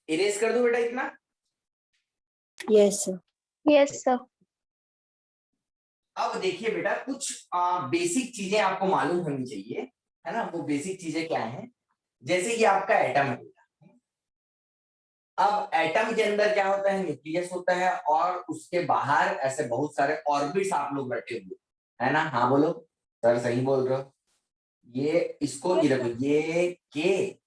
Erase कर दो बेटा इतना। Yes sir. Yes sir. अब देखिए बेटा कुछ बेसिक चीजें आपको मालूम होनी चाहिए, है ना। वो बेसिक चीजें क्या हैं, जैसे कि आपका एटम है। अब एटम के अंदर क्या होता है, न्यूक्लियस होता है और उसके बाहर ऐसे बहुत सारे ऑर्बिट्स आप लोग रटे हुए, है ना। हाँ बोलो सर, सही बोल रहे हो। ये इसको ये देखो, ये के,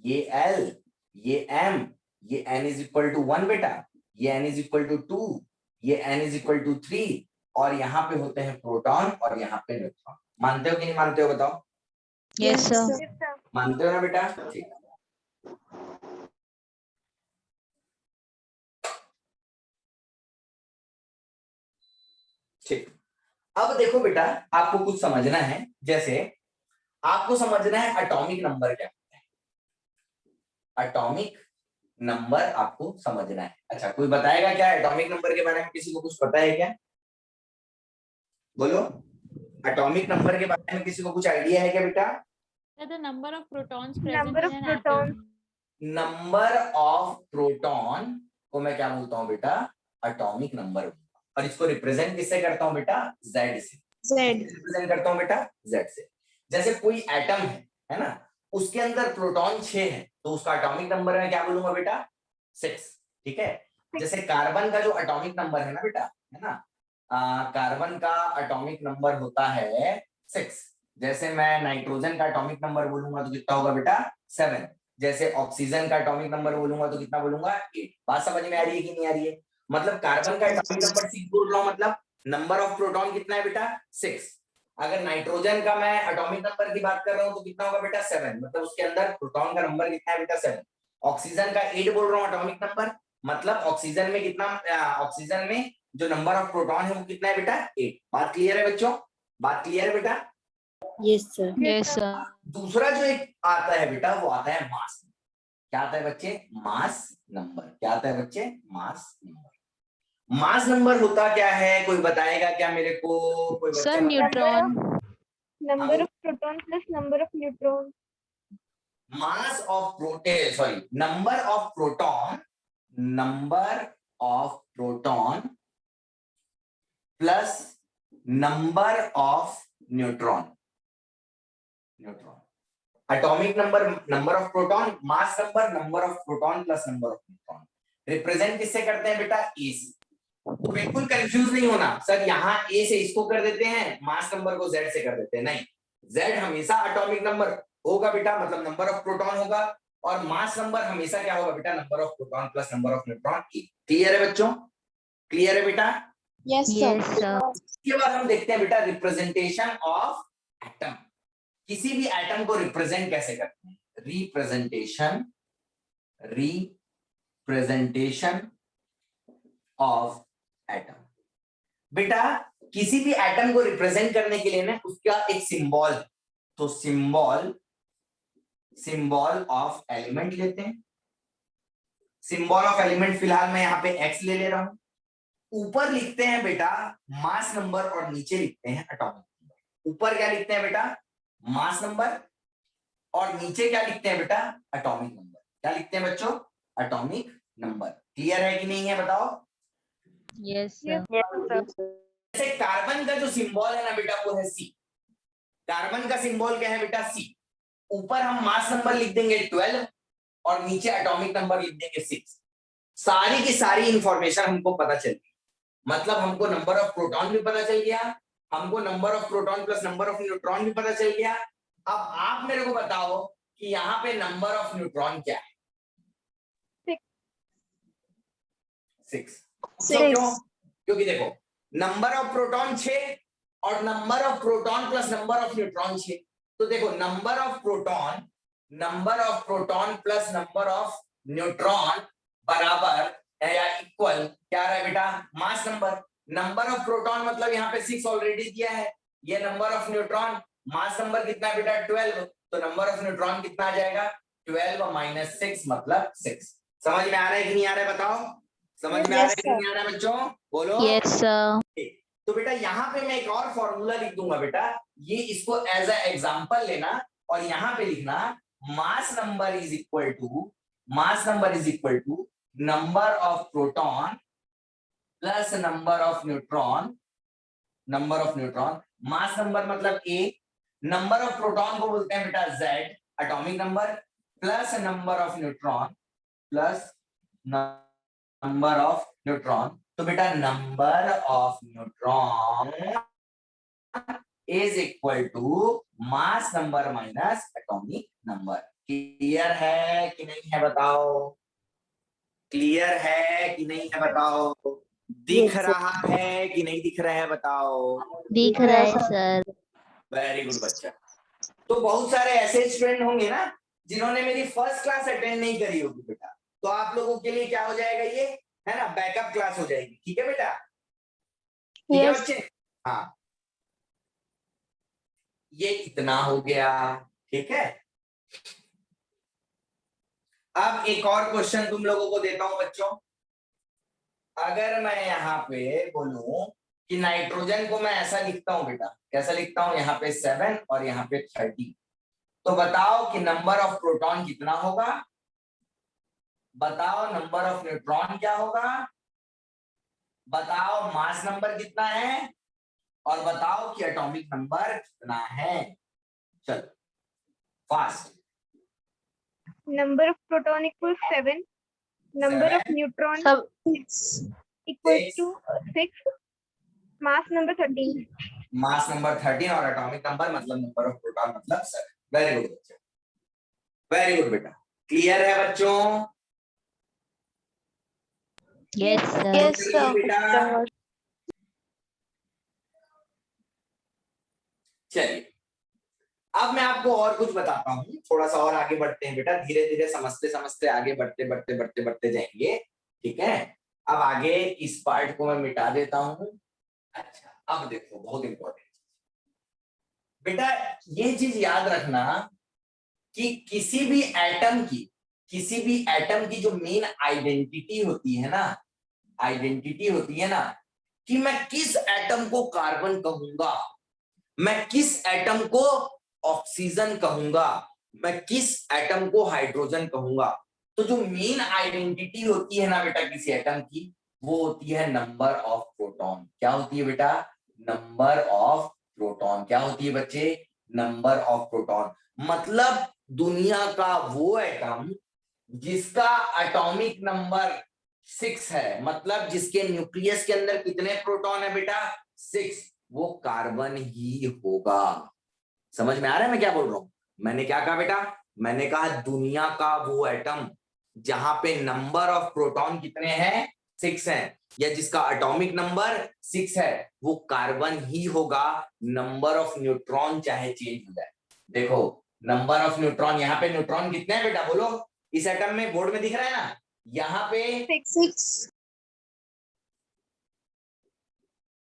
ये एल, ये एम, ये एन इज इक्वल टू 1 बेटा, ये एन इज इक्वल टू 2, ये एन इज इक्वल टू 3, और यहाँ पे होते हैं प्रोटॉन और यहाँ पे न्यूट्रॉन। मानते हो कि नहीं मानते हो बताओ? Yes sir. मानते हो ना बेटा? ठीक। ठीक, अब देखो बेटा आपको कुछ समझना है, जैसे आपको समझना है एटॉमिक नंबर क्या होता है। एटॉमिक नंबर आपको समझना है। अच्छा, कोई बताएगा क्या एटॉमिक नंबर के बारे में? किसी को कुछ पता है क्या? बोलो, एटॉमिक नंबर के बारे में किसी को कुछ आइडिया है क्या बेटा? The number of protons Number present of in an protons. atom. Number of proton को मैं क्या बोलता हूँ बेटा? Atomic number. और इसको रिप्रेजेंट किससे करता हूँ बेटा? जेड से। जेड। रिप्रेजेंट करता हूँ बेटा जेड से। जैसे कोई एटम है ना, उसके अंदर प्रोटॉन 6 है, तो उसका एटॉमिक नंबर मैं क्या बोलूंगा बेटा? 6। ठीक है। जैसे कार्बन का जो एटॉमिक नंबर है ना बेटा, है ना, कार्बन का एटॉमिक नंबर होता है 6। जैसे मैं नाइट्रोजन का एटॉमिक नंबर बोलूंगा तो कितना होगा बेटा? 7। जैसे ऑक्सीजन का एटॉमिक नंबर बोलूंगा तो कितना बोलूंगा? 8। बात समझ में आ रही है कि नहीं आ रही है? मतलब कार्बन का एटॉमिक नंबर 6 बोल रहा हूं, मतलब नंबर ऑफ प्रोटॉन कितना है बेटा? 6। अगर नाइट्रोजन का मैं एटॉमिक नंबर की बात कर रहा हूं तो कितना होगा बेटा? 7। मतलब उसके अंदर प्रोटॉन का नंबर कितना है बेटा? 7। ऑक्सीजन का 8 बोल रहा हूं एटॉमिक नंबर, मतलब ऑक्सीजन में कितना, ऑक्सीजन में जो नंबर ऑफ प्रोटॉन है वो कितना है बेटा? 8। बात क्लियर है बच्चों? बात क्लियर है बेटा? Yes sir. Yes sir. दूसरा जो एक आता है बेटा, वो आता है मास। क्या आता है बच्चे? Mass number. क्या आता है बच्चे? Mass number. मास नंबर होता क्या है, कोई बताएगा क्या मेरे को? कोई बच्चा sir neutron. Number of proton plus number of neutron. Mass of proton, sorry, number of proton, number of proton plus number of neutron. Neutron atomic number, number of proton, mass number, number of proton plus number of neutron. Represent किससे करते हैं बेटा? ए से। तो बिल्कुल confuse नहीं होना, sir यहाँ ए से इसको कर देते हैं, मास नंबर को जेड से कर देते हैं, नहीं। जेड हमेशा एटॉमिक नंबर होगा बेटा, मतलब नंबर ऑफ प्रोटॉन होगा, और मास नंबर हमेशा क्या होगा बेटा? Number of proton plus number of neutron. Clear है बच्चों? क्लियर है बेटा? Yes sir. इसके बाद हम देखते हैं बेटा रिप्रेजेंटेशन ऑफ एटम। किसी भी एटम को रिप्रेजेंट कैसे करते हैं? Representation, representation of atom. बेटा किसी भी एटम को रिप्रेजेंट करने के लिए ना उसका एक सिंबल, तो सिंबल, सिंबल ऑफ एलिमेंट लेते हैं। सिंबल ऑफ एलिमेंट फिलहाल मैं यहाँ पे एक्स ले रहा हूं। ऊपर लिखते हैं बेटा मास नंबर और नीचे लिखते हैं एटॉमिक नंबर। ऊपर क्या लिखते हैं बेटा? मास नंबर, और नीचे क्या लिखते हैं बेटा? Atomic number. क्या लिखते हैं बच्चों? Atomic number. क्लियर है कि नहीं है बताओ? Yes sir. जैसे कार्बन का जो सिंबल है ना बेटा, वो है सी। कार्बन का सिंबल क्या है बेटा? सी। ऊपर हम मास नंबर लिख देंगे 12 और नीचे एटॉमिक नंबर लिख देंगे 6। सारी की सारी इंफॉर्मेशन हमको पता चल गई, मतलब हमको नंबर ऑफ प्रोटॉन भी पता चल गया, हमको number of proton plus number of neutron भी पता चल गया। अब आप मेरे को बताओ कि यहाँ पे नंबर ऑफ न्यूट्रॉन क्या है? 6। क्यों? क्योंकि देखो नंबर ऑफ प्रोटॉन 6 और number of proton plus number of neutron 6। तो देखो number of proton, number of proton plus number of neutron बराबर है या इक्वल क्या रहा है बेटा? Mass number. Number of proton मतलब यहाँ पे 6 ऑलरेडी दिया है, ये number of neutron, mass number कितना है बेटा? 12, तो नंबर ऑफ न्यूट्रॉन कितना आ जाएगा? 12 माइनस 6 मतलब 6। समझ में आ रहा है कि नहीं आ रहा है बताओ? समझ में आ रहा है कि नहीं आ रहा है बच्चों? बोलो। Yes sir. तो बेटा यहाँ पे मैं एक और फॉर्मूला लिख दूंगा बेटा, ये इसको एज अ एग्जांपल लेना और यहाँ पे लिखना mass number is equal to, mass number is equal to number of proton plus number of neutron, number of neutron, mass number मतलब ए, नंबर ऑफ प्रोटॉन को बोलते हैं बेटा Z atomic number, plus number of neutron plus number of neutron. तो बेटा number of neutron is equal to mass number minus atomic number. Clear है कि नहीं है बताओ? क्लियर है कि नहीं है बताओ? दिख Yes, sir. रहा है कि नहीं दिख रहा है बताओ? दिख रहा है सर। वेरी गुड बच्चा। तो बहुत सारे ऐसे स्टूडेंट होंगे ना जिन्होंने मेरी फर्स्ट क्लास अटेंड नहीं करी होगी बेटा, तो आप लोगों के लिए क्या हो जाएगा ये, है ना, बैकअप क्लास हो जाएगी। ठीक है बेटा? ठीक है बच्चे? हाँ, ये इतना हो गया। ठीक है, अब एक और क्वेश्चन तुम लोगों को देता हूं बच्चों। अगर मैं यहाँ पे बोलूं कि नाइट्रोजन को मैं ऐसा लिखता हूं बेटा, कैसा लिखता हूं, यहाँ पे 7 और यहाँ पे 30, तो बताओ कि नंबर ऑफ प्रोटॉन कितना होगा, बताओ नंबर ऑफ न्यूट्रॉन क्या होगा, बताओ मास नंबर कितना है, और बताओ कि एटॉमिक नंबर कितना है। चलो fast. Number of proton equals 7. Number of 7, neutron Sub equals 6, to 6. Mass number 13. Mass number 13 और एटॉमिक नंबर मतलब नंबर ऑफ प्रोटॉन मतलब 7। वेरी गुड बच्चों, वेरी गुड बेटा। क्लियर है बच्चों? Yes sir. चलिए बेटा, चलिए अब मैं आपको और कुछ बताता हूँ, थोड़ा सा और आगे बढ़ते हैं बेटा, धीरे धीरे समझते समझते आगे बढ़ते बढ़ते बढ़ते बढ़ते जाएंगे। ठीक है, अब आगे इस पार्ट को मैं मिटा देता हूँ। अच्छा, अब देखो बहुत इंपॉर्टेंट बेटा, ये चीज याद रखना कि किसी भी एटम की जो मेन आइडेंटिटी होती है ना, आइडेंटिटी होती है ना, कि मैं किस एटम को कार्बन कहूंगा, मैं किस एटम को ऑक्सीजन कहूंगा, मैं किस एटम को हाइड्रोजन कहूंगा। तो जो मेन आइडेंटिटी होती है ना बेटा किसी एटम की, वो होती है नंबर ऑफ प्रोटॉन। क्या होती है बेटा? Number of proton. क्या होती है बच्चे? Number of proton. मतलब दुनिया का वो एटम जिसका एटॉमिक नंबर 6 है, मतलब जिसके न्यूक्लियस के अंदर कितने प्रोटॉन है बेटा? 6, वो कार्बन ही होगा। समझ में आ रहा है मैं क्या बोल रहा हूं? मैंने क्या कहा बेटा? मैंने कहा दुनिया का वो एटम जहां पे नंबर ऑफ प्रोटॉन कितने हैं? 6 हैं, या जिसका एटॉमिक नंबर 6 है, वो कार्बन ही होगा। नंबर ऑफ न्यूट्रॉन चाहे चेंज हो जाए। देखो नंबर ऑफ न्यूट्रॉन, यहाँ पे न्यूट्रॉन कितने हैं बेटा बोलो? इस एटम में बोर्ड में दिख रहा है ना, यहाँ पे 6.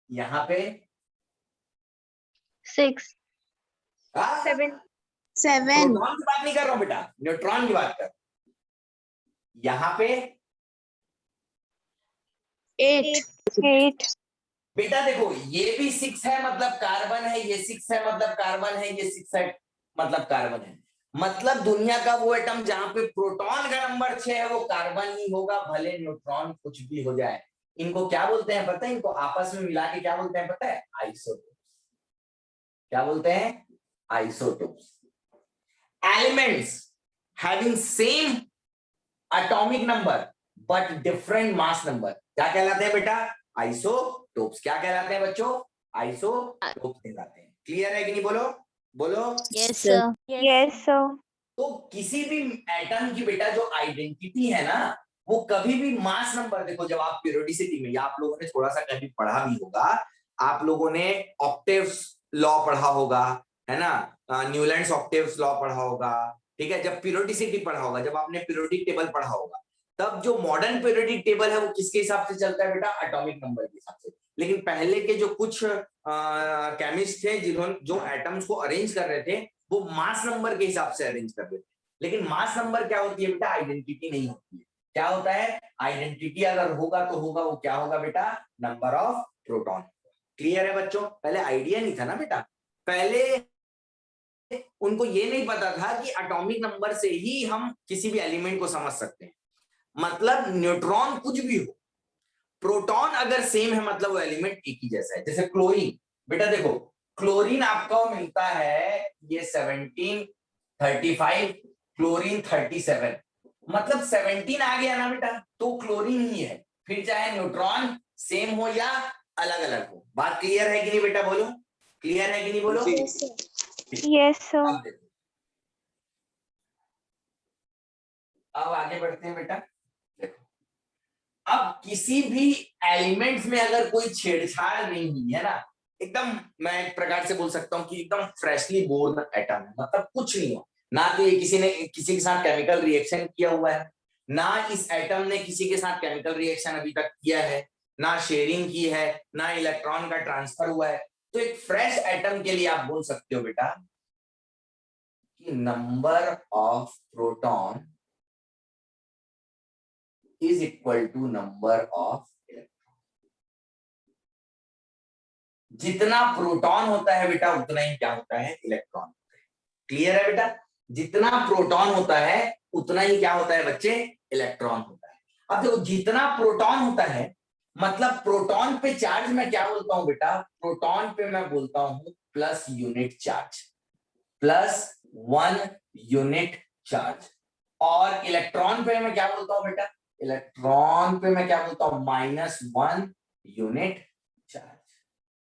यहाँ पे 6. हाँ? 7. प्रोटॉन की बात नहीं कर रहा हूं बेटा, न्यूट्रॉन की बात कर। यहाँ पे 8. बेटा देखो ये भी 6 है मतलब कार्बन है, ये 6 है मतलब कार्बन है, ये 6 है मतलब कार्बन है। मतलब दुनिया का वो एटम जहां पे प्रोटॉन का नंबर 6 है वो कार्बन ही होगा, भले न्यूट्रॉन कुछ भी हो जाए। इनको क्या बोलते हैं पता है? इनको आपस में मिला के क्या बोलते हैं पता है? आइसोटोप्स। क्या बोलते हैं? Isotopes. Elements having same atomic number but different mass number क्या कहलाते हैं बेटा? आइसोटोप्स। क्या कहलाते हैं बच्चों? आइसोटोप्स कहलाते हैं। क्लियर है कि नहीं? बोलो बोलो। Yes sir. Sir. Yes sir. तो किसी भी एटम की बेटा जो आइडेंटिटी है ना, वो कभी भी मास नंबर, देखो जब आप पीरियोडिसिटी में, या आप लोगों ने थोड़ा सा कभी पढ़ा भी होगा, आप लोगों ने ऑक्टेव्स लॉ पढ़ा होगा, है ना, न्यूलैंड्स ऑक्टेव्स लॉ पढ़ा होगा। ठीक है, जब पीरियोडिसिटी पढ़ा होगा, जब आपने पीरियोडिक टेबल पढ़ा होगा, तब जो मॉडर्न पीरियोडिक टेबल है वो किसके हिसाब से चलता है बेटा? एटॉमिक नंबर के हिसाब से। लेकिन पहले के जो कुछ केमिस्ट थे जिन्होंने जो एटम्स को अरेंज कर रहे थे, वो मास नंबर के हिसाब से अरेंज कर देते। लेकिन मास नंबर क्या होती है बेटा? आइडेंटिटी नहीं होती है। क्या होता है? आइडेंटिटी अगर होगा तो होगा, वो क्या होगा बेटा? Number of proton. क्लियर है बच्चों? पहले आइडिया नहीं था ना बेटा, पहले उनको ये नहीं पता था कि एटॉमिक नंबर से ही हम किसी भी एलिमेंट को समझ सकते हैं। मतलब न्यूट्रॉन कुछ भी हो, प्रोटॉन अगर सेम है मतलब वो एलिमेंट एक ही जैसा है। जैसे क्लोरीन, बेटा देखो क्लोरीन आपको मिलता है ये 1735, क्लोरीन 37, मतलब 17 आ गया ना बेटा तो क्लोरीन ही है, फिर चाहे न्यूट्रॉन सेम हो या अलग अलग हो। बात क्लियर है कि नहीं बेटा, बोलो क्लियर है कि नहीं बोलो। Yes, sir. अब देखो, अब आगे बढ़ते हैं बेटा। देखो अब किसी भी एलिमेंट्स में अगर कोई छेड़छाड़ नहीं हुई है ना, एकदम मैं एक प्रकार से बोल सकता हूं कि एकदम फ्रेशली बोर्न एटम है, मतलब कुछ नहीं हो ना, तो ये किसी ने किसी के साथ केमिकल रिएक्शन किया हुआ है, ना इस एटम ने किसी के साथ केमिकल रिएक्शन अभी तक किया है, ना शेयरिंग की है, ना इलेक्ट्रॉन का ट्रांसफर हुआ है, तो एक फ्रेश एटम के लिए आप बोल सकते हो बेटा कि number of proton is equal to number of electron। जितना प्रोटॉन होता है बेटा उतना ही क्या होता है, इलेक्ट्रॉन होता है। क्लियर है बेटा, जितना प्रोटॉन होता है उतना ही क्या होता है बच्चे, इलेक्ट्रॉन होता है। अब देखो जितना प्रोटॉन होता है मतलब प्रोटॉन पे चार्ज मैं क्या बोलता हूं बेटा, प्रोटॉन पे मैं बोलता हूं plus unit charge, plus 1 unit charge, और इलेक्ट्रॉन पे मैं क्या बोलता हूं बेटा, इलेक्ट्रॉन पे मैं क्या बोलता हूं, -1 यूनिट चार्ज।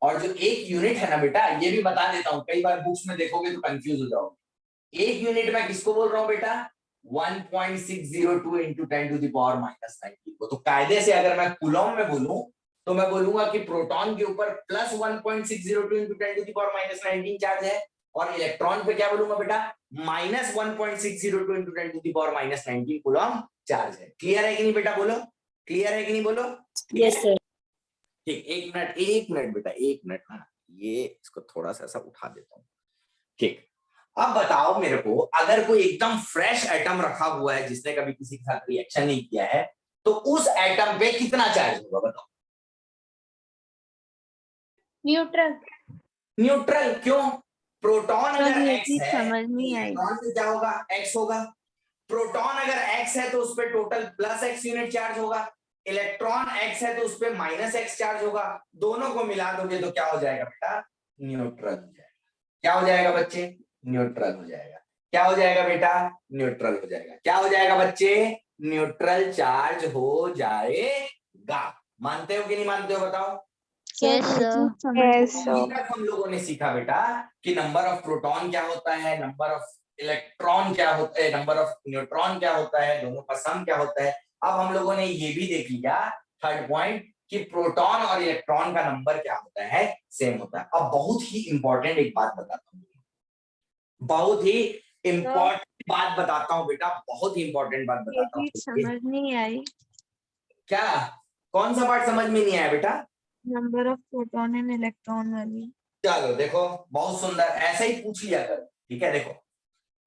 और जो एक यूनिट है ना बेटा, ये भी बता देता हूं, कई बार बुक्स में देखोगे तो कंफ्यूज हो जाओगे। एक यूनिट मैं किसको बोल रहा हूं बेटा, 1.602 इंटू 10⁻⁻⁹ को। तो कायदे से अगर मैं कूलॉम में बोलूं तो मैं बोलूंगा कि प्रोटॉन के ऊपर प्लस 1.602 इंटू 10⁻⁻⁹ चार्ज है, और इलेक्ट्रॉन पे क्या बोलूंगा बेटा, -1.602 इंटू 10⁻⁻⁹ कूलॉम चार्ज है। क्लियर है कि नहीं बेटा, बोलो क्लियर है कि नहीं बोलो। Yes, sir. ठीक, एक मिनट बेटा, एक मिनट ना, ये इसको थोड़ा सा ऐसा उठा देता हूँ। ठीक, अब बताओ मेरे को, अगर कोई एकदम फ्रेश एटम रखा हुआ है जिसने कभी किसी के साथ रिएक्शन नहीं किया है, तो उस एटम पे कितना चार्ज होगा बताओ। न्यूट्रल। न्यूट्रल क्यों, प्रोटॉन अगर ये एक्स चीज है समझ नहीं आई। इलेक्ट्रॉन पे क्या होगा, एक्स होगा। प्रोटॉन अगर एक्स है तो उस पर total plus x unit charge होगा, इलेक्ट्रॉन एक्स है तो उस पर -x चार्ज होगा, दोनों को मिला दोगे तो क्या हो जाएगा बेटा, न्यूट्रल हो जाएगा। क्या हो जाएगा बच्चे, न्यूट्रल हो जाएगा। क्या हो जाएगा बेटा, न्यूट्रल हो जाएगा। क्या हो जाएगा बच्चे, न्यूट्रल चार्ज हो जाएगा। मानते हो कि नहीं मानते हो बताओ। Yes, sir. Yes, अभी sir. तक हम लोगों ने सीखा बेटा कि नंबर ऑफ प्रोटॉन क्या होता है, नंबर ऑफ इलेक्ट्रॉन क्या होता है, नंबर ऑफ न्यूट्रॉन क्या होता है, दोनों का सम क्या होता है। अब हम लोगों ने ये भी देख लिया थर्ड पॉइंट कि प्रोटॉन और इलेक्ट्रॉन का नंबर क्या होता है, सेम होता है। अब बहुत ही इंपॉर्टेंट एक बात बताता हूँ, बहुत ही इंपॉर्टेंट बात बताता हूँ बेटा, बहुत ही इंपॉर्टेंट बात ये बताता हूँ। चीज समझ नहीं आई। क्या, कौन सा पार्ट समझ में नहीं आया बेटा, number of proton and electron वाली। चलो देखो बहुत सुंदर, ऐसा ही पूछ लिया करो। ठीक है, देखो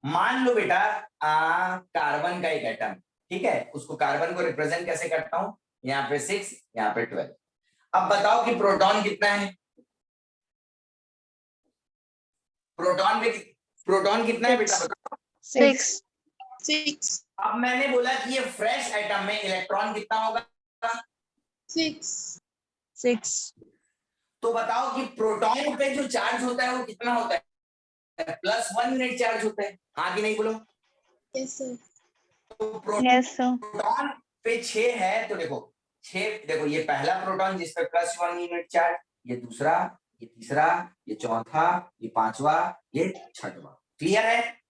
मान लो बेटा कार्बन का एक एटम, ठीक है, उसको कार्बन को रिप्रेजेंट कैसे करता हूं, यहाँ पे 6, यहाँ पे 12। अब बताओ कि प्रोटॉन कितना है, प्रोटॉन कितना है बेटा बताओ। 6। अब मैंने बोला कि ये फ्रेश एटम में इलेक्ट्रॉन कितना होगा, 6। तो बताओ कि प्रोटॉन पे जो चार्ज होता है वो कितना होता है, +1 यूनिट चार्ज होता है, हाँ कि नहीं बोलो। Yes sir. तो यस सर। प्रोटॉन पे 6 है, तो देखो 6, देखो ये पहला प्रोटॉन जिस पे +1 यूनिट चार्ज, ये दूसरा, ये तीसरा, ये चौथा, ये पांचवा, ये छठवां। क्लियर है।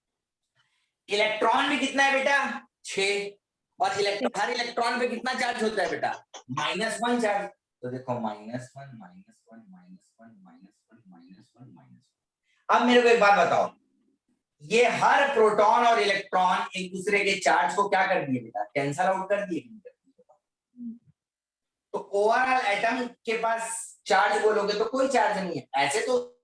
इलेक्ट्रॉन भी कितना है बेटा, 6, और हर इलेक्ट्रॉन पे कितना चार्ज होता है बेटा, -1 चार्ज। तो देखो -1 -1 -1 -1 -1 -1। अब मेरे को एक बात बताओ, ये हर प्रोटॉन और इलेक्ट्रॉन एक दूसरे के चार्ज को क्या कर दिए बेटा, कैंसल आउट कर दिए। तो ओवरऑल एटम के पास चार्ज बोलोगे तो कोई चार्ज नहीं है, ऐसे तो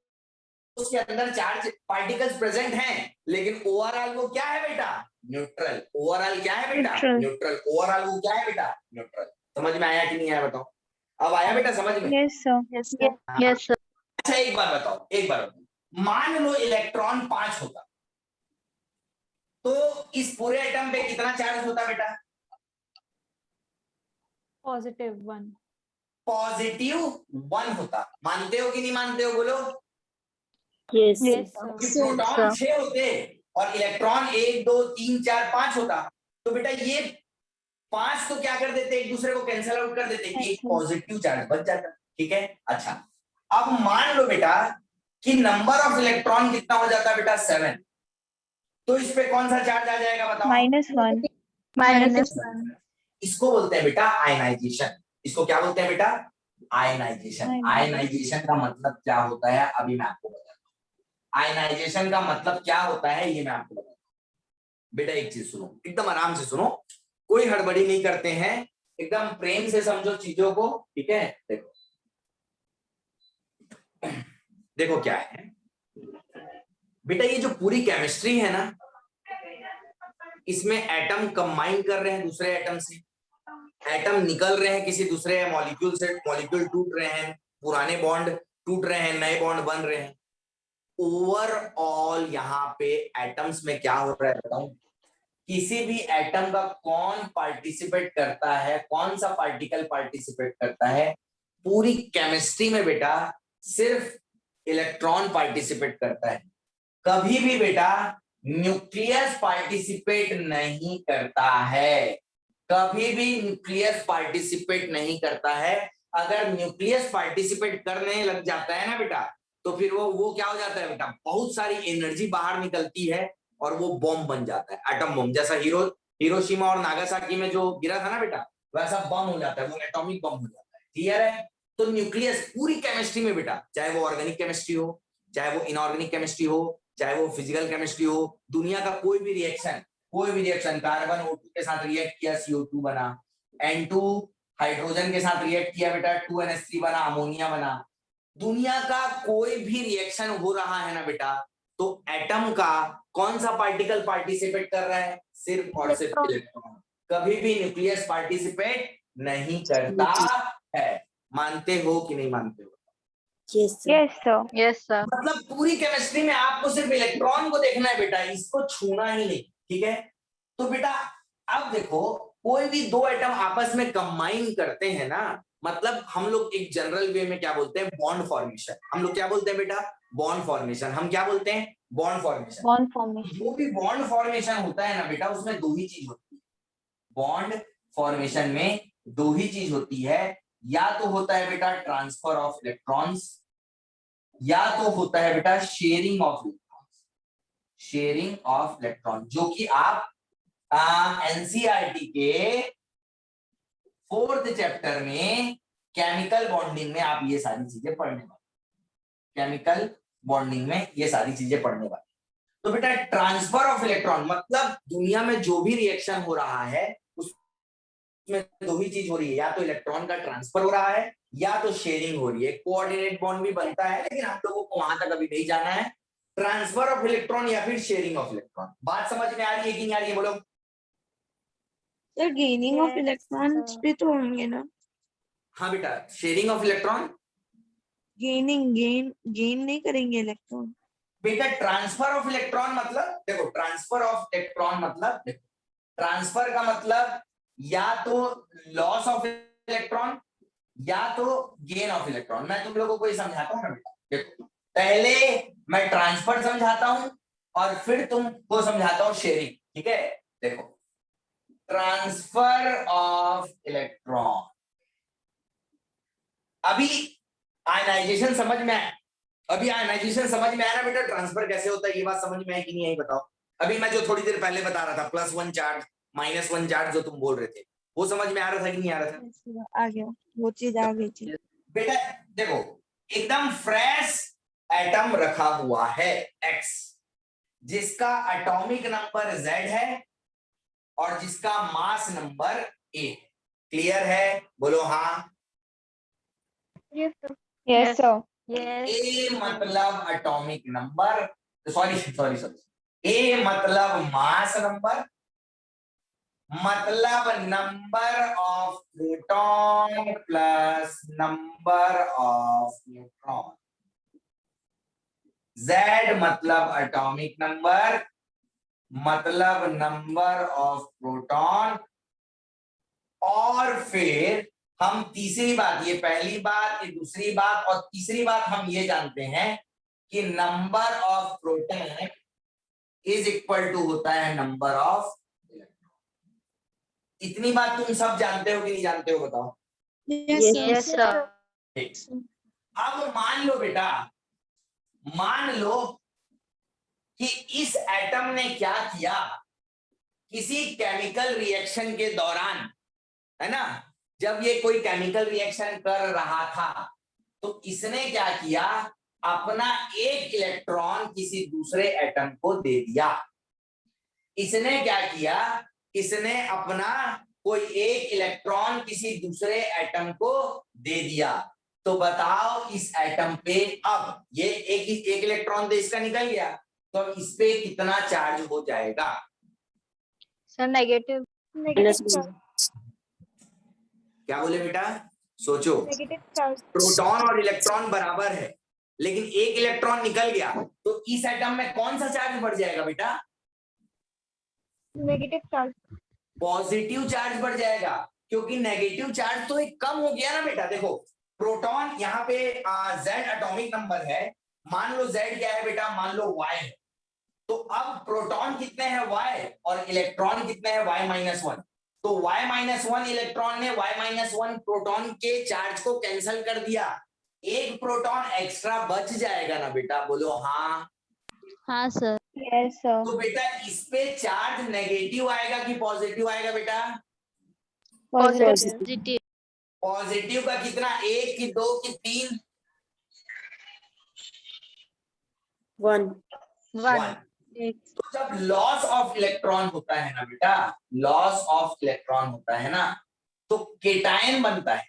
उसके अंदर चार्ज पार्टिकल्स प्रेजेंट हैं, लेकिन ओवरऑल वो क्या है बेटा, न्यूट्रल। ओवरऑल क्या है बेटा, न्यूट्रल। ओवरऑल वो क्या है बेटा, न्यूट्रल। समझ में आया कि नहीं आया बताओ, अब आया बेटा समझ में। Yes sir. Yes, sir. अच्छा एक बार बताओ, एक बार बताओ, मान लो इलेक्ट्रॉन 5 होता, तो इस पूरे एटम पे कितना चार्ज होता बेटा? +1. +1 होता। मानते हो कि नहीं मानते हो, बोलो। Yes, sir. Yes, sir. कि प्रोटॉन 6 होते और इलेक्ट्रॉन 1 2 3 4 5 होता, तो बेटा ये 5 तो क्या कर देते, एक दूसरे को कैंसिल आउट कर देते, एक पॉजिटिव चार्ज बच जाता। ठीक है, अच्छा अब मान लो बेटा कि नंबर ऑफ इलेक्ट्रॉन कितना हो जाता बेटा 7, तो इस पे कौन सा चार्ज आ जाएगा बताओ? -1. -1. इसको बोलते हैं बेटा आयनाइजेशन। इसको क्या बोलते हैं बेटा? आयनाइजेशन। आयनाइजेशन का मतलब क्या होता है अभी मैं आपको बताता हूँ। आयनाइजेशन का मतलब क्या होता है ये मैं आपको बताता हूँ। बेटा एक चीज सुनो, एकदम आराम से सुनो, कोई हड़बड़ी नहीं करते हैं, एकदम प्रेम से समझो चीजों को। ठीक है, देखो देखो क्या है बेटा, ये जो पूरी केमिस्ट्री है ना, इसमें एटम कंबाइन कर रहे हैं दूसरे एटम से, एटम निकल रहे हैं किसी दूसरे मॉलिक्यूल से, मॉलिक्यूल टूट रहे हैं, पुराने बॉन्ड टूट रहे हैं, नए बॉन्ड बन रहे हैं। ओवरऑल यहाँ पे एटम्स में क्या हो रहा है बताऊं? किसी भी एटम का कौन पार्टिसिपेट करता है, कौन सा पार्टिकल पार्टिसिपेट करता है पूरी केमिस्ट्री में बेटा? सिर्फ इलेक्ट्रॉन पार्टिसिपेट करता है। कभी भी बेटा न्यूक्लियस पार्टिसिपेट नहीं करता है, कभी भी न्यूक्लियस पार्टिसिपेट नहीं करता है। अगर न्यूक्लियस पार्टिसिपेट करने लग जाता है ना बेटा, तो फिर वो क्या हो जाता है बेटा? बहुत सारी एनर्जी बाहर निकलती है और वो बॉम्ब बन जाता है, एटम बॉम्ब। जैसा हिरोशिमा और नागासाकी में जो गिरा था ना बेटा, वैसा बम हो जाता है, वो एटॉमिक बम हो जाता है। क्लियर है? तो न्यूक्लियस पूरी केमिस्ट्री में बेटा, चाहे वो ऑर्गेनिक केमिस्ट्री हो, चाहे वो इनऑर्गेनिक केमिस्ट्री हो, चाहे वो फिजिकल केमिस्ट्री हो, दुनिया का कोई भी रिएक्शन, कार्बन O2 के साथ रिएक्ट किया CO2 बना, N2 हाइड्रोजन के साथ रिएक्ट किया बेटा, 2NH3 बना, अमोनिया बना। दुनिया का कोई भी रिएक्शन हो रहा है ना बेटा, तो एटम का कौन सा पार्टिकल पार्टिसिपेट कर रहा है? सिर्फ और सिर्फ इलेक्ट्रॉन। कभी भी न्यूक्लियस पार्टिसिपेट नहीं करता है। मानते हो कि नहीं मानते हो? Yes, sir. Yes, sir. Yes, sir. मतलब पूरी केमिस्ट्री में आपको सिर्फ इलेक्ट्रॉन को देखना है बेटा, इसको छूना ही नहीं। ठीक है, तो बेटा अब देखो, कोई भी दो एटम आपस में कंबाइन करते हैं ना, मतलब हम लोग एक जनरल वे में क्या बोलते हैं? Bond formation. हम लोग क्या बोलते हैं बेटा? Bond formation. हम क्या बोलते हैं? Bond formation. Bond formation. जो भी बॉन्ड फॉर्मेशन होता है ना बेटा, उसमें दो ही चीज होती है। बॉन्ड फॉर्मेशन में दो ही चीज होती है, या तो होता है बेटा ट्रांसफर ऑफ इलेक्ट्रॉन्स, या तो होता है बेटा sharing of electron. Sharing of electron, जो कि आप एनसीईआरटी के 4th चैप्टर में केमिकल बॉन्डिंग में आप ये सारी चीजें पढ़ने वाले। केमिकल बॉन्डिंग में ये सारी चीजें पढ़ने वाले। तो बेटा ट्रांसफर ऑफ इलेक्ट्रॉन मतलब दुनिया में जो भी रिएक्शन हो रहा है उसमें दो ही चीज हो रही है, या तो इलेक्ट्रॉन का ट्रांसफर हो रहा है, या तो शेयरिंग हो रही है। कोऑर्डिनेट बॉन्ड भी बनता है, लेकिन आप लोगों को वहां तक अभी नहीं जाना है। ट्रांसफर ऑफ इलेक्ट्रॉन या फिर शेयरिंग ऑफ इलेक्ट्रॉन। बात समझ में आ रही है कि नहीं आ रही है, बोलो। Sir gaining of Yes, electrons sir. भी तो होंगे ना? हाँ बेटा, शेयरिंग ऑफ इलेक्ट्रॉन। गेन नहीं करेंगे इलेक्ट्रॉन? बेटा ट्रांसफर ऑफ इलेक्ट्रॉन मतलब, देखो ट्रांसफर ऑफ इलेक्ट्रॉन मतलब, देखो ट्रांसफर का मतलब या तो लॉस ऑफ इलेक्ट्रॉन या तो गेन ऑफ इलेक्ट्रॉन। मैं तुम लोगों को ये समझाता हूँ ना बेटा। देखो पहले मैं ट्रांसफर समझाता हूं और फिर तुमको समझाता हूं शेयरिंग। ठीक है, देखो ट्रांसफर ऑफ इलेक्ट्रॉन, अभी आयनाइजेशन समझ में आया? अभी आयनाइजेशन समझ में आया ना बेटा? ट्रांसफर कैसे होता है ये बात समझ में आई कि नहीं आई बताओ? अभी मैं जो थोड़ी देर पहले बता रहा था, +1 चार्ज -1 चार्ज जो तुम बोल रहे थे, वो समझ में आ रहा था कि नहीं आ रहा था? आ गया, वो चीज आ गई थी। बेटा देखो एकदम फ्रेश एटम रखा हुआ है X, जिसका एटॉमिक नंबर Z है और जिसका मास नंबर A है। क्लियर है? बोलो हाँ। Yes, sir. Yes, sir. Yes. A मतलब एटॉमिक नंबर, सॉरी A मतलब मास नंबर, मतलब number of proton plus number of neutron. Z मतलब एटॉमिक नंबर, मतलब नंबर ऑफ प्रोटॉन, और फिर हम तीसरी बात, ये पहली बात, ये दूसरी बात, और तीसरी बात हम ये जानते हैं कि number of proton is equal to होता है नंबर ऑफ इलेक्ट्रॉन। इतनी बात तुम सब जानते हो कि नहीं जानते हो, बताओ। Yes, sir. अब मान लो बेटा, मान लो कि इस एटम ने क्या किया, किसी केमिकल रिएक्शन के दौरान, है ना, जब ये कोई केमिकल रिएक्शन कर रहा था तो इसने क्या किया, अपना एक इलेक्ट्रॉन किसी दूसरे एटम को दे दिया। इसने क्या किया, इसने अपना कोई एक इलेक्ट्रॉन किसी दूसरे एटम को दे दिया। तो बताओ इस एटम पे, अब ये एक इलेक्ट्रॉन तो इसका निकल गया, तो अब इस पे कितना चार्ज हो जाएगा? Sir, negative. Negative charge. क्या बोले बेटा, सोचो। Negative charge. प्रोटॉन और इलेक्ट्रॉन बराबर है, लेकिन एक इलेक्ट्रॉन निकल गया, तो इस एटम में कौन सा चार्ज बढ़ जाएगा बेटा? Negative charge. पॉजिटिव चार्ज बढ़ जाएगा, क्योंकि नेगेटिव चार्ज तो एक कम हो गया ना बेटा। देखो प्रोटॉन यहाँ पे Z एटॉमिक नंबर है, मान लो Z क्या है बेटा, मान लो Y है, तो अब प्रोटॉन कितने हैं Y, और इलेक्ट्रॉन कितने हैं Y-1। तो Y-1 इलेक्ट्रॉन ने Y-1 प्रोटॉन के चार्ज को कैंसिल कर दिया, एक प्रोटॉन एक्स्ट्रा बच जाएगा ना बेटा, बोलो हाँ। हाँ सर। Yes, sir. तो बेटा इस पे चार्ज नेगेटिव आएगा कि पॉजिटिव आएगा बेटा? Positive. पॉजिटिव। पॉजिटिव का कितना, 1 कि 2 कि 3? 1. 1। तो जब लॉस ऑफ इलेक्ट्रॉन होता है ना बेटा, लॉस ऑफ इलेक्ट्रॉन होता है ना, तो केटायन बनता है।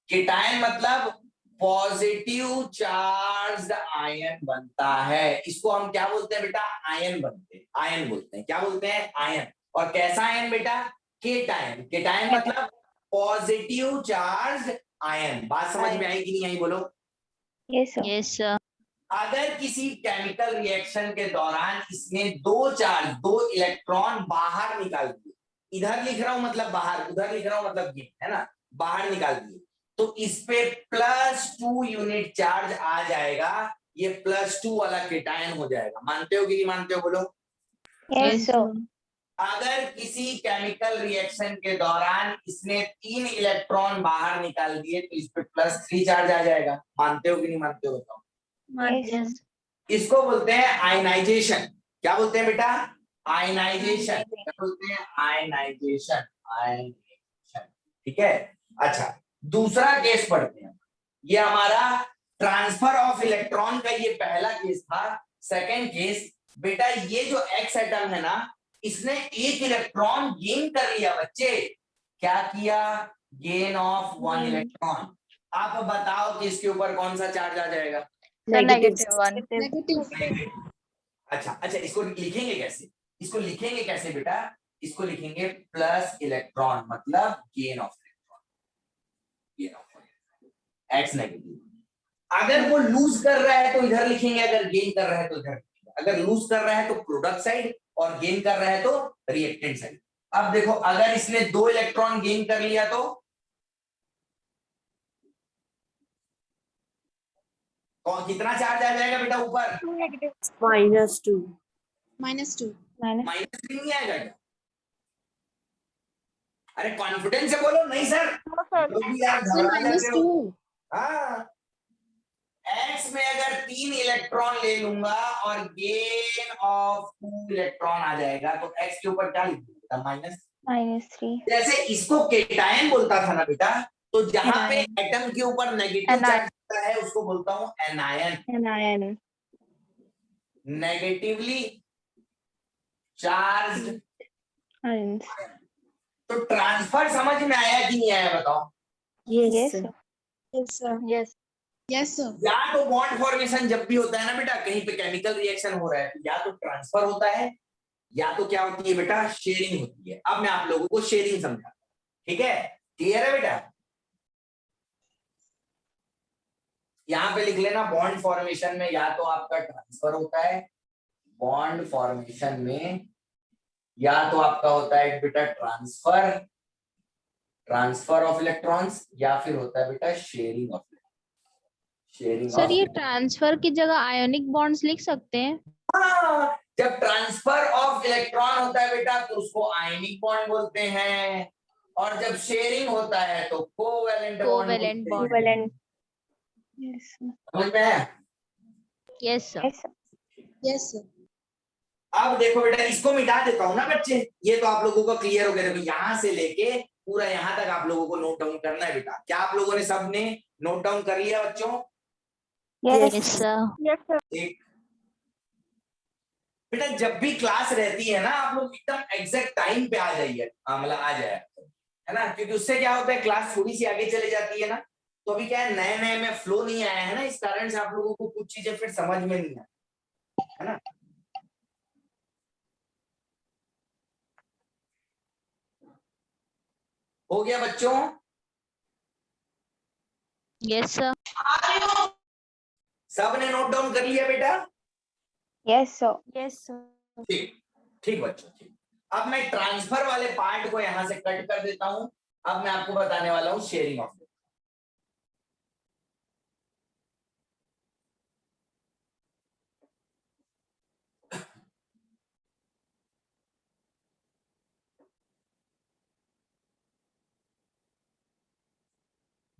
केटायन मतलब पॉजिटिव चार्ज्ड आयन बनता है। इसको हम क्या बोलते हैं बेटा, आयन बनते हैं, आयन बोलते हैं। क्या बोलते हैं, आयन। और कैसा आयन बेटा, केटायन। केटायन मतलब पॉजिटिव चार्ज आयन। बात समझ में आई कि नहीं आई, बोलो। Yes, sir. Yes sir. अगर किसी केमिकल रिएक्शन के दौरान इसने दो चार्ज, दो इलेक्ट्रॉन बाहर निकाल दिए, इधर लिख रहा हूं मतलब बाहर, उधर लिख रहा हूं मतलब गेन, है ना, बाहर निकाल दिए, तो इस पे +2 यूनिट चार्ज आ जाएगा, ये +2 वाला केटायन हो जाएगा। मानते हो कि नहीं मानते हो, बोलो। Yes, sir. अगर किसी केमिकल रिएक्शन के दौरान इसने 3 इलेक्ट्रॉन बाहर निकाल दिए, तो इस पे +3 चार्ज आ जाएगा। मानते हो कि नहीं मानते हो, बताओ। Yes. इसको बोलते हैं आयनाइजेशन। क्या बोलते हैं बेटा, आयनाइजेशन। क्या बोलते हैं, आयनाइजेशन। आयनाइजेशन, ठीक है। अच्छा, दूसरा केस पढ़ते हैं। ये हमारा ट्रांसफर ऑफ इलेक्ट्रॉन का ये पहला केस था। सेकंड केस बेटा, ये जो एक्स एटम है ना, इसने एक इलेक्ट्रॉन गेन कर लिया बच्चे। क्या किया, गेन ऑफ 1 इलेक्ट्रॉन। आप बताओ कि इसके ऊपर कौन सा चार्ज आ जाएगा? Sir, negative 1. अच्छा अच्छा, इसको लिखेंगे कैसे, इसको लिखेंगे कैसे बेटा, इसको लिखेंगे प्लस इलेक्ट्रॉन, मतलब gain of electron, gain of x negative. अगर वो लूज कर रहा है तो इधर लिखेंगे, अगर गेन कर रहा है तो इधर लिखेंगे। अगर लूज कर रहा है तो प्रोडक्ट साइड, और गेन कर रहा है तो रिएक्टेंट साइड। अब देखो, अगर इसने 2 इलेक्ट्रॉन गेन कर लिया तो और कितना चार्ज आ जाएगा बेटा ऊपर? Negative. -2. Minus. -3 नहीं आएगा क्या? अरे कॉन्फिडेंस से बोलो। नहीं सर, No, sir. जो भी यार घबरा जाते हो। -2. हाँ, एक्स में अगर 3 इलेक्ट्रॉन ले लूंगा और गेन ऑफ 2 इलेक्ट्रॉन आ जाएगा, तो एक्स के ऊपर क्या लिख दूंगा, -3. जैसे इसको केटायन बोलता था ना बेटा, तो जहां पे एटम के ऊपर नेगेटिव चार्ज होता है उसको बोलता हूं anion, Anion. Negatively charge. Ions. तो ट्रांसफर समझ में आया कि नहीं आया, बताओ। Yes, Yes, sir. sir. Yes. Yes, sir. या तो बॉन्ड फॉर्मेशन जब भी होता है ना बेटा, कहीं पे केमिकल रिएक्शन हो रहा है, या तो ट्रांसफर होता है, या तो क्या होती है बेटा, शेयरिंग होती है। अब मैं आप लोगों को शेयरिंग समझाता हूं, ठीक है, क्लियर है बेटा। यहाँ पे लिख लेना बॉन्ड फॉर्मेशन में या तो आपका ट्रांसफर होता है, बॉन्ड फॉर्मेशन में या तो आपका होता है बेटा ट्रांसफर ऑफ इलेक्ट्रॉन्स, या फिर होता है बेटा शेयरिंग ऑफ सर ये ट्रांसफर की जगह आयोनिक बॉन्ड्स लिख सकते हैं? हाँ, जब ट्रांसफर ऑफ इलेक्ट्रॉन होता है बेटा तो उसको आयनिक बॉन्ड बोलते हैं, और जब शेयरिंग होता है तो कोवेलेंट कोवेलेंट बॉन्ड। Covalent. समझ में है? Yes sir. Yes, sir. Yes sir. अब देखो बेटा, इसको मिटा देता हूं ना बच्चे, ये तो आप लोगों को क्लियर हो गया। देखो यहां से लेके पूरा यहां तक आप लोगों को नोट डाउन करना है बेटा। क्या आप लोगों ने सबने नोट डाउन कर लिया बच्चों? Yes, yes sir. yes, sir. एक बेटा, जब भी क्लास रहती है ना, आप लोग एकदम एग्जैक्ट टाइम पे आ जाइए, मतलब आ जाए, है ना, क्योंकि उससे क्या होता है, क्लास थोड़ी सी आगे चले जाती है ना। तो अभी क्या है, नए नए में फ्लो नहीं आया है ना, इस कारण से आप लोगों को कुछ चीजें फिर समझ में नहीं आती, है ना। हो गया बच्चों? Yes sir. सबने नोट डाउन कर लिया बेटा? Yes, sir. Yes sir. ठीक ठीक बच्चों, ठीक। अब मैं ट्रांसफर वाले पार्ट को यहां से कट कर देता हूं। अब मैं आपको बताने वाला हूं शेयरिंग ऑफ।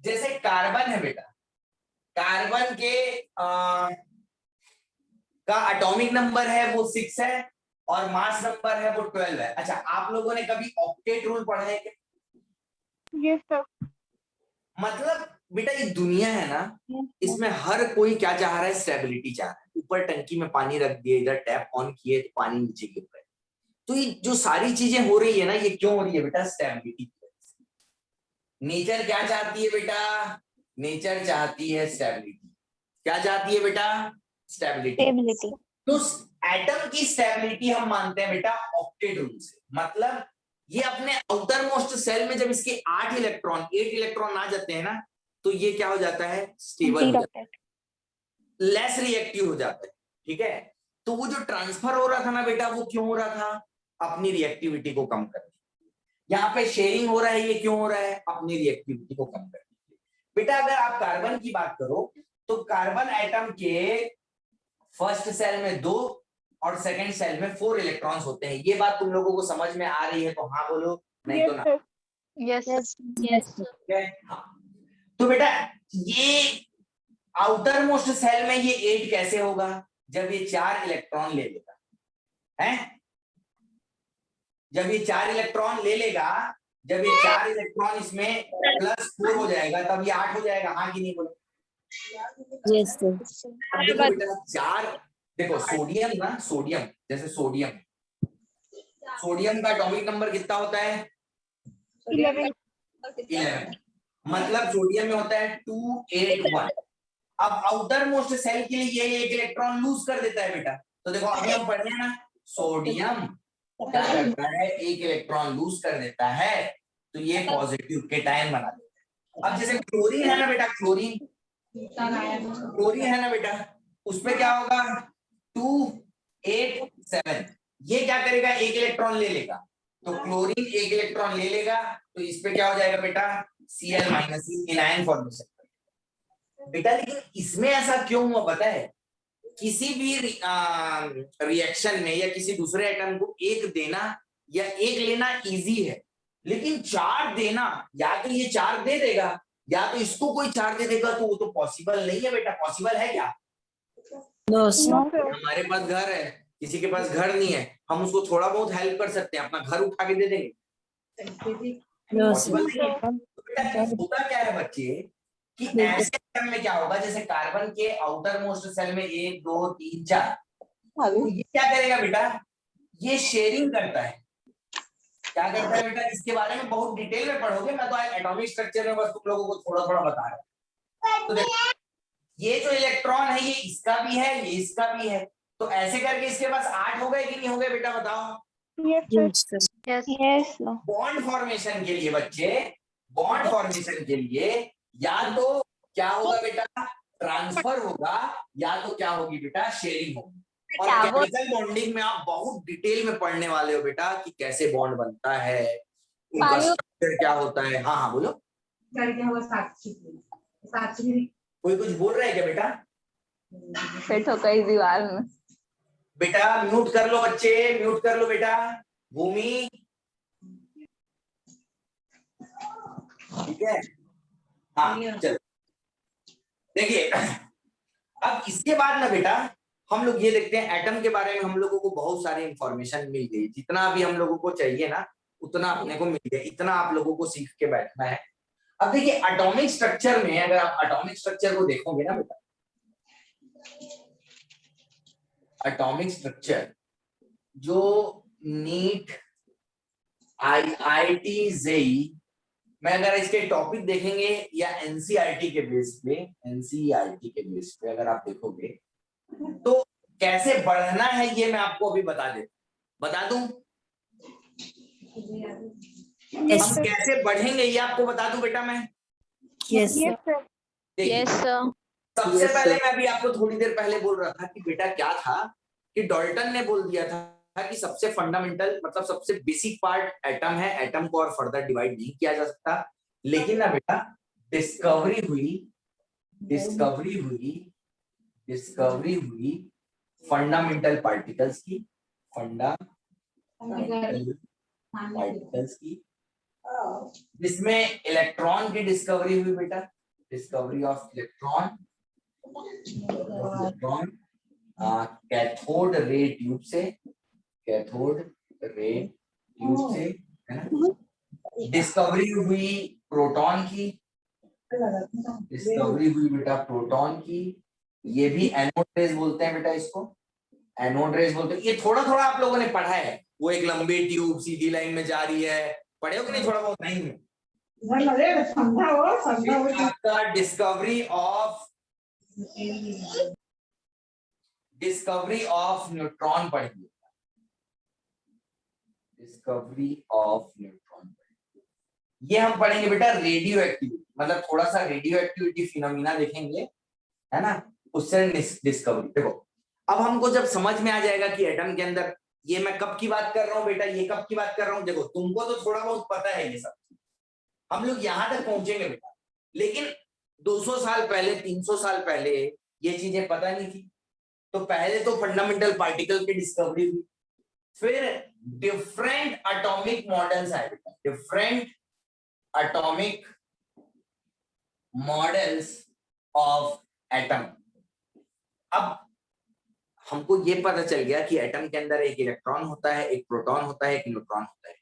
जैसे कार्बन है बेटा, कार्बन के का एटॉमिक नंबर है वो 6 है, और मास नंबर है वो 12 है। अच्छा, आप लोगों ने कभी ऑक्टेट रूल पढ़ा है क्या? Yes, sir. मतलब बेटा, ये दुनिया है ना, इसमें हर कोई क्या चाह रहा है, स्टेबिलिटी चाह रहा है। ऊपर टंकी में पानी रख दिए, इधर टैप ऑन किए तो पानी नीचे गिर रहा है। तो ये जो सारी चीजें हो रही है ना, ये क्यों हो रही है बेटा? स्टेबिलिटी की वजह से। नेचर क्या चाहती है बेटा? नेचर चाहती है स्टेबिलिटी। क्या चाहती है बेटा? स्टेबिलिटी। Stability. तो एटम की स्टेबिलिटी हम मानते हैं बेटा ऑक्टेट रूल से। मतलब ये अपने आउटर मोस्ट सेल में जब इसके 8 इलेक्ट्रॉन आ जाते हैं ना, तो ये क्या हो जाता है? स्टेबल हो जाता है, लेस रिएक्टिव हो जाता है। ठीक है, तो वो जो ट्रांसफर हो रहा था ना बेटा, वो क्यों हो रहा था? अपनी रिएक्टिविटी को कम करने। यहाँ पे शेयरिंग हो रहा है, ये क्यों हो रहा है? अपनी रिएक्टिविटी को कम करने। बेटा अगर आप कार्बन की बात करो तो कार्बन एटम के फर्स्ट सेल में 2 और सेकंड सेल में 4 इलेक्ट्रॉन्स होते हैं। ये बात तुम लोगों को समझ में आ रही है तो हाँ बोलो, नहीं तो Yes, ना। sir. यस यस यस ठीक है, हाँ। तो बेटा ये आउटर मोस्ट सेल में ये 8 कैसे होगा? जब ये 4 इलेक्ट्रॉन ले लेगा, है? जब ये 4 इलेक्ट्रॉन ले लेगा, जब ये 4 इलेक्ट्रॉन इसमें +4 हो जाएगा, तब ये 8 हो जाएगा। हाँ कि नहीं बोलो? Yes, sir. अब देखो बेटा, 4, देखो सोडियम ना, सोडियम जैसे सोडियम का एटॉमिक नंबर कितना होता है? 11. 11। मतलब सोडियम में होता है 281। अब आउटर मोस्ट सेल के लिए ये 1 इलेक्ट्रॉन लूज कर देता है बेटा। तो देखो अभी हम पढ़े ना, सोडियम क्या करता है? 1 इलेक्ट्रॉन लूज कर देता है, तो ये पॉजिटिव केटायन बना देता है। अब जैसे क्लोरीन है ना बेटा, क्लोरीन है ना बेटा, उसमें क्या होगा? 287। ये क्या करेगा? 1 इलेक्ट्रॉन ले लेगा, तो क्लोरीन 1 इलेक्ट्रॉन ले लेगा, तो इस पे क्या हो जाएगा बेटा? Cl- एनायन फॉर्मेशन बेटा। लेकिन इसमें ऐसा क्यों हुआ पता है? किसी भी रिएक्शन में या किसी दूसरे एटम को 1 देना या 1 लेना इजी है, लेकिन 4 देना, या तो ये 4 दे देगा या तो इसको कोई 4 दे देगा, तो वो तो पॉसिबल नहीं है बेटा। पॉसिबल है क्या? No, sir. No, sir. हमारे पास घर है, किसी के पास घर नहीं है, हम उसको थोड़ा बहुत हेल्प कर सकते हैं, अपना घर उठा के दे देंगे? No, possible sir. नहीं है। तो बेटा होता क्या है बच्चे, कि ऐसे एटम में क्या होगा, जैसे कार्बन के आउटर मोस्ट सेल में 1 2 3 4, तो ये क्या करेगा बेटा? ये शेयरिंग करता है। क्या करता है बेटा? इसके बारे में बहुत डिटेल में पढ़ोगे, मैं तो एटॉमिक स्ट्रक्चर में बस तुम लोगों को थोड़ा थोड़ा बता रहा हूं। तो देखो, ये जो इलेक्ट्रॉन है ये इसका भी है, ये इसका भी है, तो ऐसे करके इसके पास 8 हो गए कि नहीं हो गए बेटा? बताओ। Yes, sir. Yes, sir. Yes Yes, sir. Bond formation के लिए बच्चे, बॉन्ड फॉर्मेशन के लिए या तो क्या होगा बेटा? ट्रांसफर होगा या तो क्या होगी बेटा, शेयरिंग होगी। और क्या वो- केमिकल बॉन्डिंग में आप बहुत डिटेल में पढ़ने वाले हो बेटा कि कैसे बॉन्ड बनता है, उनका पानी- स्ट्रक्चर क्या होता है। हाँ हाँ बोलो, कोई कुछ बोल रहा है क्या बेटा? फिट हो गई दीवार में। बेटा म्यूट कर लो बच्चे, म्यूट कर लो बेटा। भूमि, ठीक है, हाँ चलो। देखिए अब इसके बाद ना बेटा हम लोग ये देखते हैं, एटम के बारे में हम लोगों को बहुत सारी इंफॉर्मेशन मिल गई, जितना भी हम लोगों को चाहिए ना उतना अपने को मिल गया, इतना आप लोगों को सीख के बैठना है। अब देखिए एटॉमिक स्ट्रक्चर में, अगर आप एटॉमिक स्ट्रक्चर को देखोगे ना बेटा, एटॉमिक स्ट्रक्चर जो नीट IIT जेई में अगर इसके टॉपिक देखेंगे या एनसीईआरटी के बेस पे, एनसीईआरटी के बेस पे अगर आप देखोगे तो कैसे बढ़ना है ये मैं आपको अभी बता दूं। Yes, हम कैसे बढ़ेंगे ये आपको बता दूं बेटा मैं। yes, sir. Yes, sir. देखिए, यस सर। सबसे Yes, पहले sir. मैं अभी आपको थोड़ी देर पहले बोल रहा था कि बेटा क्या था कि डाल्टन ने बोल दिया था कि सबसे फंडामेंटल मतलब सबसे बेसिक पार्ट एटम है, एटम को और फर्दर डिवाइड नहीं किया जा सकता। लेकिन ना बेटा डिस्कवरी हुई फंडामेंटल पार्टिकल्स की, जिसमें इलेक्ट्रॉन की डिस्कवरी हुई बेटा, discovery of electron cathode ray tube से, है ना। डिस्कवरी हुई प्रोटॉन की, डिस्कवरी हुई बेटा प्रोटॉन की। ये भी एनोड रेज बोलते हैं बेटा, इसको एनोड रेज बोलते हैं। ये थोड़ा थोड़ा आप लोगों ने पढ़ा है, वो एक लंबी ट्यूब सीधी लाइन में जा रही है, पढ़े हो कि नहीं? थोड़ा बहुत नहीं है। आपका डिस्कवरी ऑफ न्यूट्रॉन पढ़िए, डिस्कवरी ऑफ न्यूट्रॉन ये हम पढ़ेंगे बेटा। रेडियो एक्टिविटी मतलब थोड़ा सा रेडियो एक्टिविटी फिनोमिना देखेंगे, है ना, उससे डिस्कवरी। देखो अब हमको जब समझ में आ जाएगा कि एटम के अंदर, ये मैं कब की बात कर रहा हूँ बेटा, ये कब की बात कर रहा हूँ, देखो तुमको तो थोड़ा बहुत पता है ये सब, हम लोग यहां तक पहुंचेंगे बेटा, लेकिन 200 साल पहले 300 साल पहले ये चीजें पता नहीं थी। तो पहले तो फंडामेंटल पार्टिकल की डिस्कवरी हुई, फिर डिफरेंट एटॉमिक मॉडल्स आए बेटा, different atomic models of atom. अब हमको ये पता चल गया कि एटम के अंदर एक इलेक्ट्रॉन होता है, एक प्रोटॉन होता है, एक न्यूट्रॉन होता है,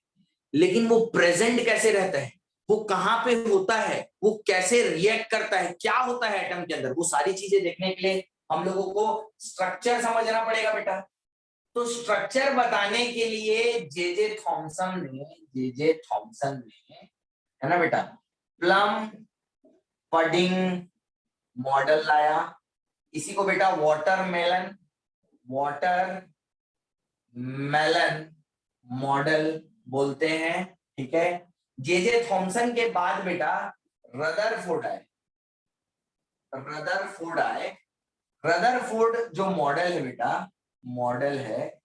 लेकिन वो प्रेजेंट कैसे रहता है, वो कहां पे होता है, वो कैसे रिएक्ट करता है, क्या होता है एटम के अंदर, वो सारी चीजें देखने के लिए हम लोगों को स्ट्रक्चर समझना पड़ेगा बेटा। तो स्ट्रक्चर बताने के लिए जे थॉमसन ने, है ना बेटा, प्लम पडिंग मॉडल लाया। इसी को बेटा वाटरमेलन मॉडल बोलते हैं, ठीक है। जे थॉमसन के बाद बेटा रदरफोर्ड आए। रदरफोर्ड जो मॉडल है बेटा, मॉडल है,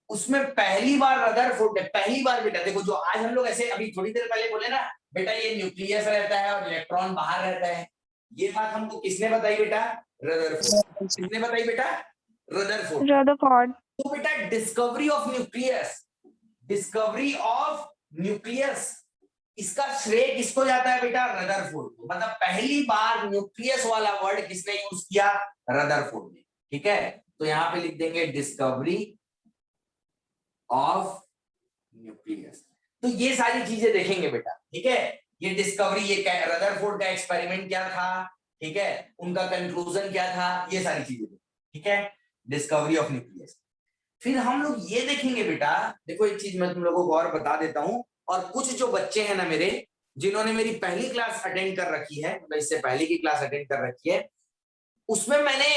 उसमें पहली बार रदरफोर्ड ने, पहली बार बेटा, देखो जो आज हम लोग ऐसे अभी थोड़ी देर पहले बोले ना बेटा ये न्यूक्लियस रहता है और इलेक्ट्रॉन बाहर रहता है, ये बात हमको किसने बताई बेटा? रदरफोर्ड। किसने बताई बेटा? रदरफोर्ड। Rutherford. तो बेटा डिस्कवरी ऑफ न्यूक्लियस इसका श्रेय किसको जाता है बेटा? रदरफोर्ड को। मतलब पहली बार न्यूक्लियस वाला वर्ड किसने यूज किया? रदरफोर्ड ने, ठीक है। तो यहां पे लिख देंगे डिस्कवरी ऑफ न्यूक्लियस। तो ये सारी चीजें देखेंगे बेटा, ठीक है। ये डिस्कवरी, ये रदरफोर्ड का एक्सपेरिमेंट क्या था, ठीक है, उनका कंक्लूजन क्या था, ये सारी चीजें, ठीक है, डिस्कवरी ऑफ न्यूक्लियस। फिर हम लोग ये देखेंगे बेटा, देखो एक चीज मैं तुम लोगों को और बता देता हूं, और कुछ जो बच्चे हैं ना मेरे, जिन्होंने मेरी पहली क्लास अटेंड कर रखी है, मतलब इससे पहले की क्लास अटेंड कर रखी है, उसमें मैंने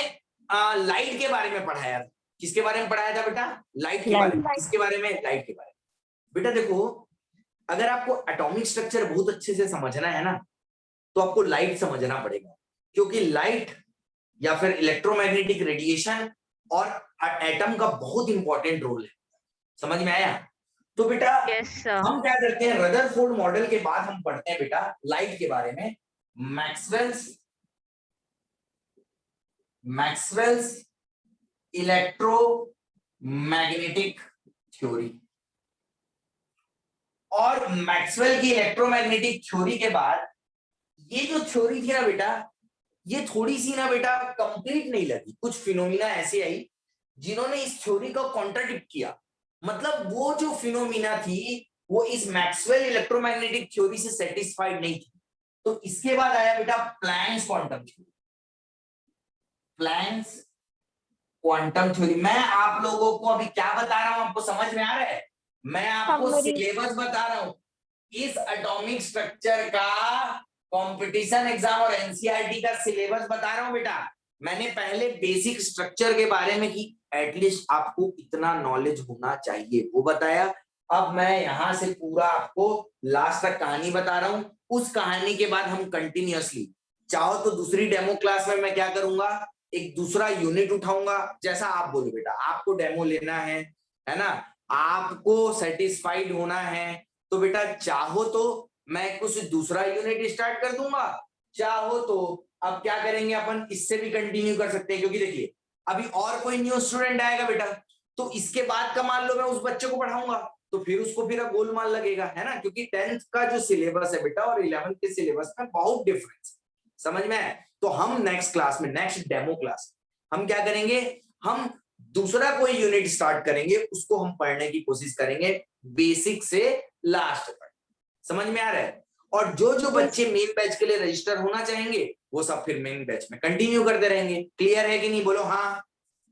लाइट के बारे में पढ़ाया था। किसके बारे में पढ़ाया था बेटा? लाइट के बारे में। किसके बारे में? लाइट के बारे में। बेटा देखो अगर आपको एटॉमिक स्ट्रक्चर बहुत अच्छे से समझना है ना, तो आपको लाइट समझना पड़ेगा, क्योंकि लाइट या फिर इलेक्ट्रोमैग्नेटिक रेडिएशन और एटम का बहुत इंपॉर्टेंट रोल है। समझ में आया? तो बेटा Yes, sir. हम क्या करते हैं, रदरफोर्ड मॉडल के बाद हम पढ़ते हैं बेटा लाइट के बारे में, मैक्सवेल्स इलेक्ट्रोमैग्नेटिक थ्योरी। और मैक्सवेल की इलेक्ट्रोमैग्नेटिक थ्योरी के बाद ये जो थ्योरी थी ना बेटा, ये थोड़ी सी ना बेटा कंप्लीट नहीं लगी। कुछ फिनोमिना ऐसे आई जिन्होंने इस थ्योरी को कॉन्ट्राडिक्ट किया। मतलब वो जो फिनोमिना थी वो इस मैक्सवेल इलेक्ट्रोमैग्नेटिक थ्योरी से सेटिस्फाइड नहीं थी। तो इसके बाद आया बेटा Planck's quantum theory. Planck's quantum theory, मैं आप लोगों को अभी क्या बता रहा हूं, आपको समझ में आ रहा है? मैं आपको Summary. सिलेबस बता रहा हूं। इस एटॉमिक स्ट्रक्चर का कंपटीशन एग्जाम और एनसीईआरटी का सिलेबस बता रहा हूं बेटा। मैंने पहले बेसिक स्ट्रक्चर के बारे में कि एटलीस्ट आपको इतना नॉलेज होना चाहिए वो बताया। अब मैं यहां से पूरा आपको लास्ट तक कहानी बता रहा हूं। उस कहानी के बाद हम कंटिन्यूअसली, चाहो तो दूसरी डेमो क्लास में मैं क्या करूंगा, एक दूसरा यूनिट उठाऊंगा। जैसा आप बोलो बेटा, आपको डेमो लेना है ना, आपको सेटिस्फाइड होना है, तो बेटा चाहो तो मैं कुछ दूसरा यूनिट स्टार्ट कर दूंगा, चाहो तो अब क्या करेंगे अपन, इससे भी कंटिन्यू कर सकते हैं। क्योंकि देखिए अभी और कोई न्यू स्टूडेंट आएगा बेटा, तो इसके बाद का मान लो मैं उस बच्चे को पढ़ाऊंगा तो फिर उसको फिर गोलमाल लगेगा, है ना। क्योंकि 10th का जो सिलेबस है बेटा और 11th के सिलेबस में बहुत डिफरेंस, समझ में आए? तो हम नेक्स्ट क्लास में, नेक्स्ट डेमो क्लास हम क्या करेंगे, हम दूसरा कोई यूनिट स्टार्ट करेंगे, उसको हम पढ़ने की कोशिश करेंगे बेसिक से लास्ट तक। समझ में आ रहा है? और जो जो बच्चे मेन बैच के लिए रजिस्टर होना चाहेंगे वो सब फिर मेन बैच में कंटिन्यू करते रहेंगे। क्लियर है कि नहीं? बोलो हाँ,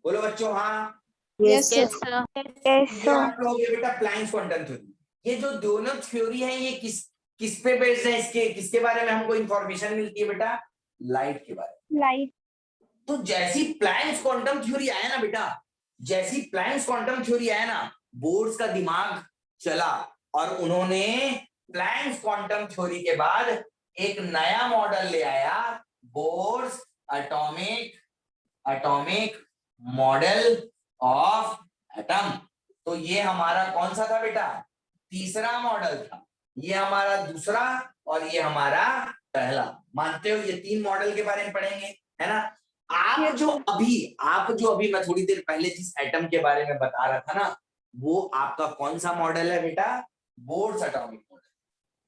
बोलो बच्चों हाँ। Yes, sir. Yes, sir. Yes, ये sir. आप लोग बेटा प्लैंक्स क्वांटम थ्योरी, ये जो दोनों थ्योरी है ये किस पे बेस्ड है, इसके किसके बारे में हमको इंफॉर्मेशन मिलती है बेटा? लाइट के बारे में। Light. तो जैसी प्लैंक्स क्वांटम थ्योरी आया ना बेटा, जैसी प्लैंक्स क्वांटम थ्योरी आया ना, बोर्ड्स का दिमाग चला और उन्होंने प्लैंक्स क्वांटम थ्योरी के बाद एक नया मॉडल ले आया, boards atomic model of atom. तो ये हमारा कौन सा था बेटा? तीसरा मॉडल था। ये हमारा दूसरा और ये हमारा पहला। मानते हो? ये 3 मॉडल के बारे में पढ़ेंगे, है ना। आप जो अभी मैं थोड़ी देर पहले जिस एटम के बारे में बता रहा था ना, वो आपका कौन सा मॉडल है बेटा? Boards atomic model.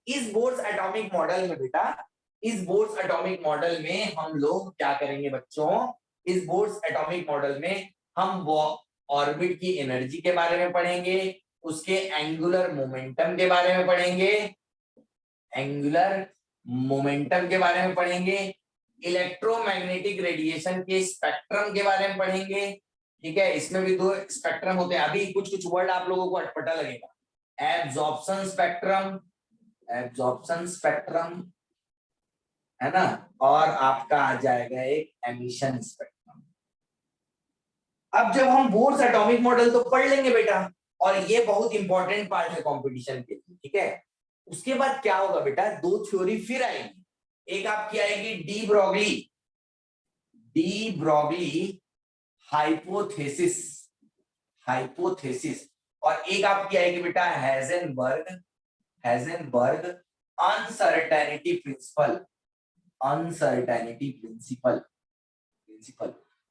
इस बोर्ड्स एटॉमिक मॉडल में बेटा, इस बोर्ड्स एटॉमिक मॉडल में हम लोग क्या करेंगे बच्चों, इस बोर्ड्स एटॉमिक मॉडल में हम वो ऑर्बिट की एनर्जी के बारे में पढ़ेंगे, उसके एंगुलर मोमेंटम के बारे में पढ़ेंगे, एंगुलर मोमेंटम के बारे में पढ़ेंगे, इलेक्ट्रोमैग्नेटिक रेडिएशन के स्पेक्ट्रम के बारे में पढ़ेंगे। ठीक है, इसमें भी 2 स्पेक्ट्रम होते हैं। अभी कुछ वर्ड आप लोगों को अटपटा लगेगा, एब्जॉर्प्शन स्पेक्ट्रम है ना, और आपका आ जाएगा एक एमिशन स्पेक्ट्रम। अब जब हम बोर्ड्स एटॉमिक मॉडल तो पढ़ लेंगे बेटा, और ये बहुत इंपॉर्टेंट पार्ट है कंपटीशन के लिए, ठीक है। उसके बाद क्या होगा बेटा, 2 थ्योरी फिर आएगी। एक आपकी आएगी डी ब्रोगली हाइपोथेसिस, और एक आपकी आएगी बेटा हेजनबर्ग अनसर्टेनिटी प्रिंसिपल।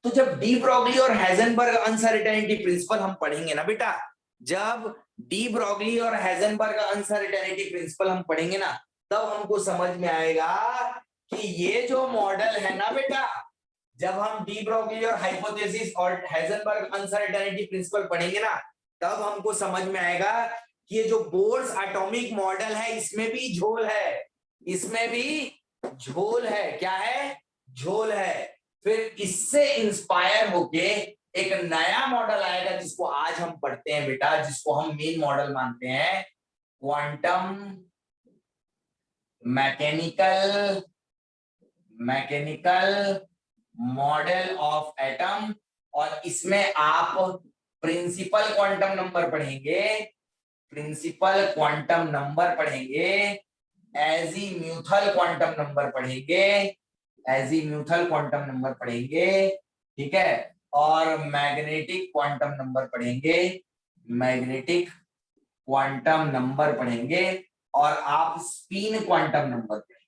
तो जब डी ब्रोगली और हेजनबर्ग अनसर्टेनिटी प्रिंसिपल हम पढ़ेंगे ना बेटा, जब डी ब्रोगली और हेजनबर्ग अनसर्टेनिटी प्रिंसिपल हम पढ़ेंगे ना, तब हमको समझ में आएगा कि ये जो मॉडल है ना बेटा, जब हम डी ब्रोगली और हाइपोथेसिस और हेजनबर्ग अनसर्टेनिटी प्रिंसिपल पढ़ेंगे ना, तब हमको समझ में आएगा कि ये जो बोर्ड्स एटॉमिक मॉडल है इसमें भी झोल है, क्या है? झोल है। फिर इससे इंस्पायर होके एक नया मॉडल आएगा जिसको आज हम पढ़ते हैं बेटा, जिसको हम मेन मॉडल मानते हैं, quantum mechanical model of atom. और इसमें आप प्रिंसिपल क्वांटम नंबर पढ़ेंगे, एजीम्यूथल क्वांटम नंबर पढ़ेंगे, एजीम्यूथल क्वांटम नंबर पढ़ेंगे, ठीक है, और मैग्नेटिक क्वांटम नंबर पढ़ेंगे, मैग्नेटिक क्वांटम नंबर पढ़ेंगे, और आप स्पिन क्वांटम नंबर पढ़ेंगे।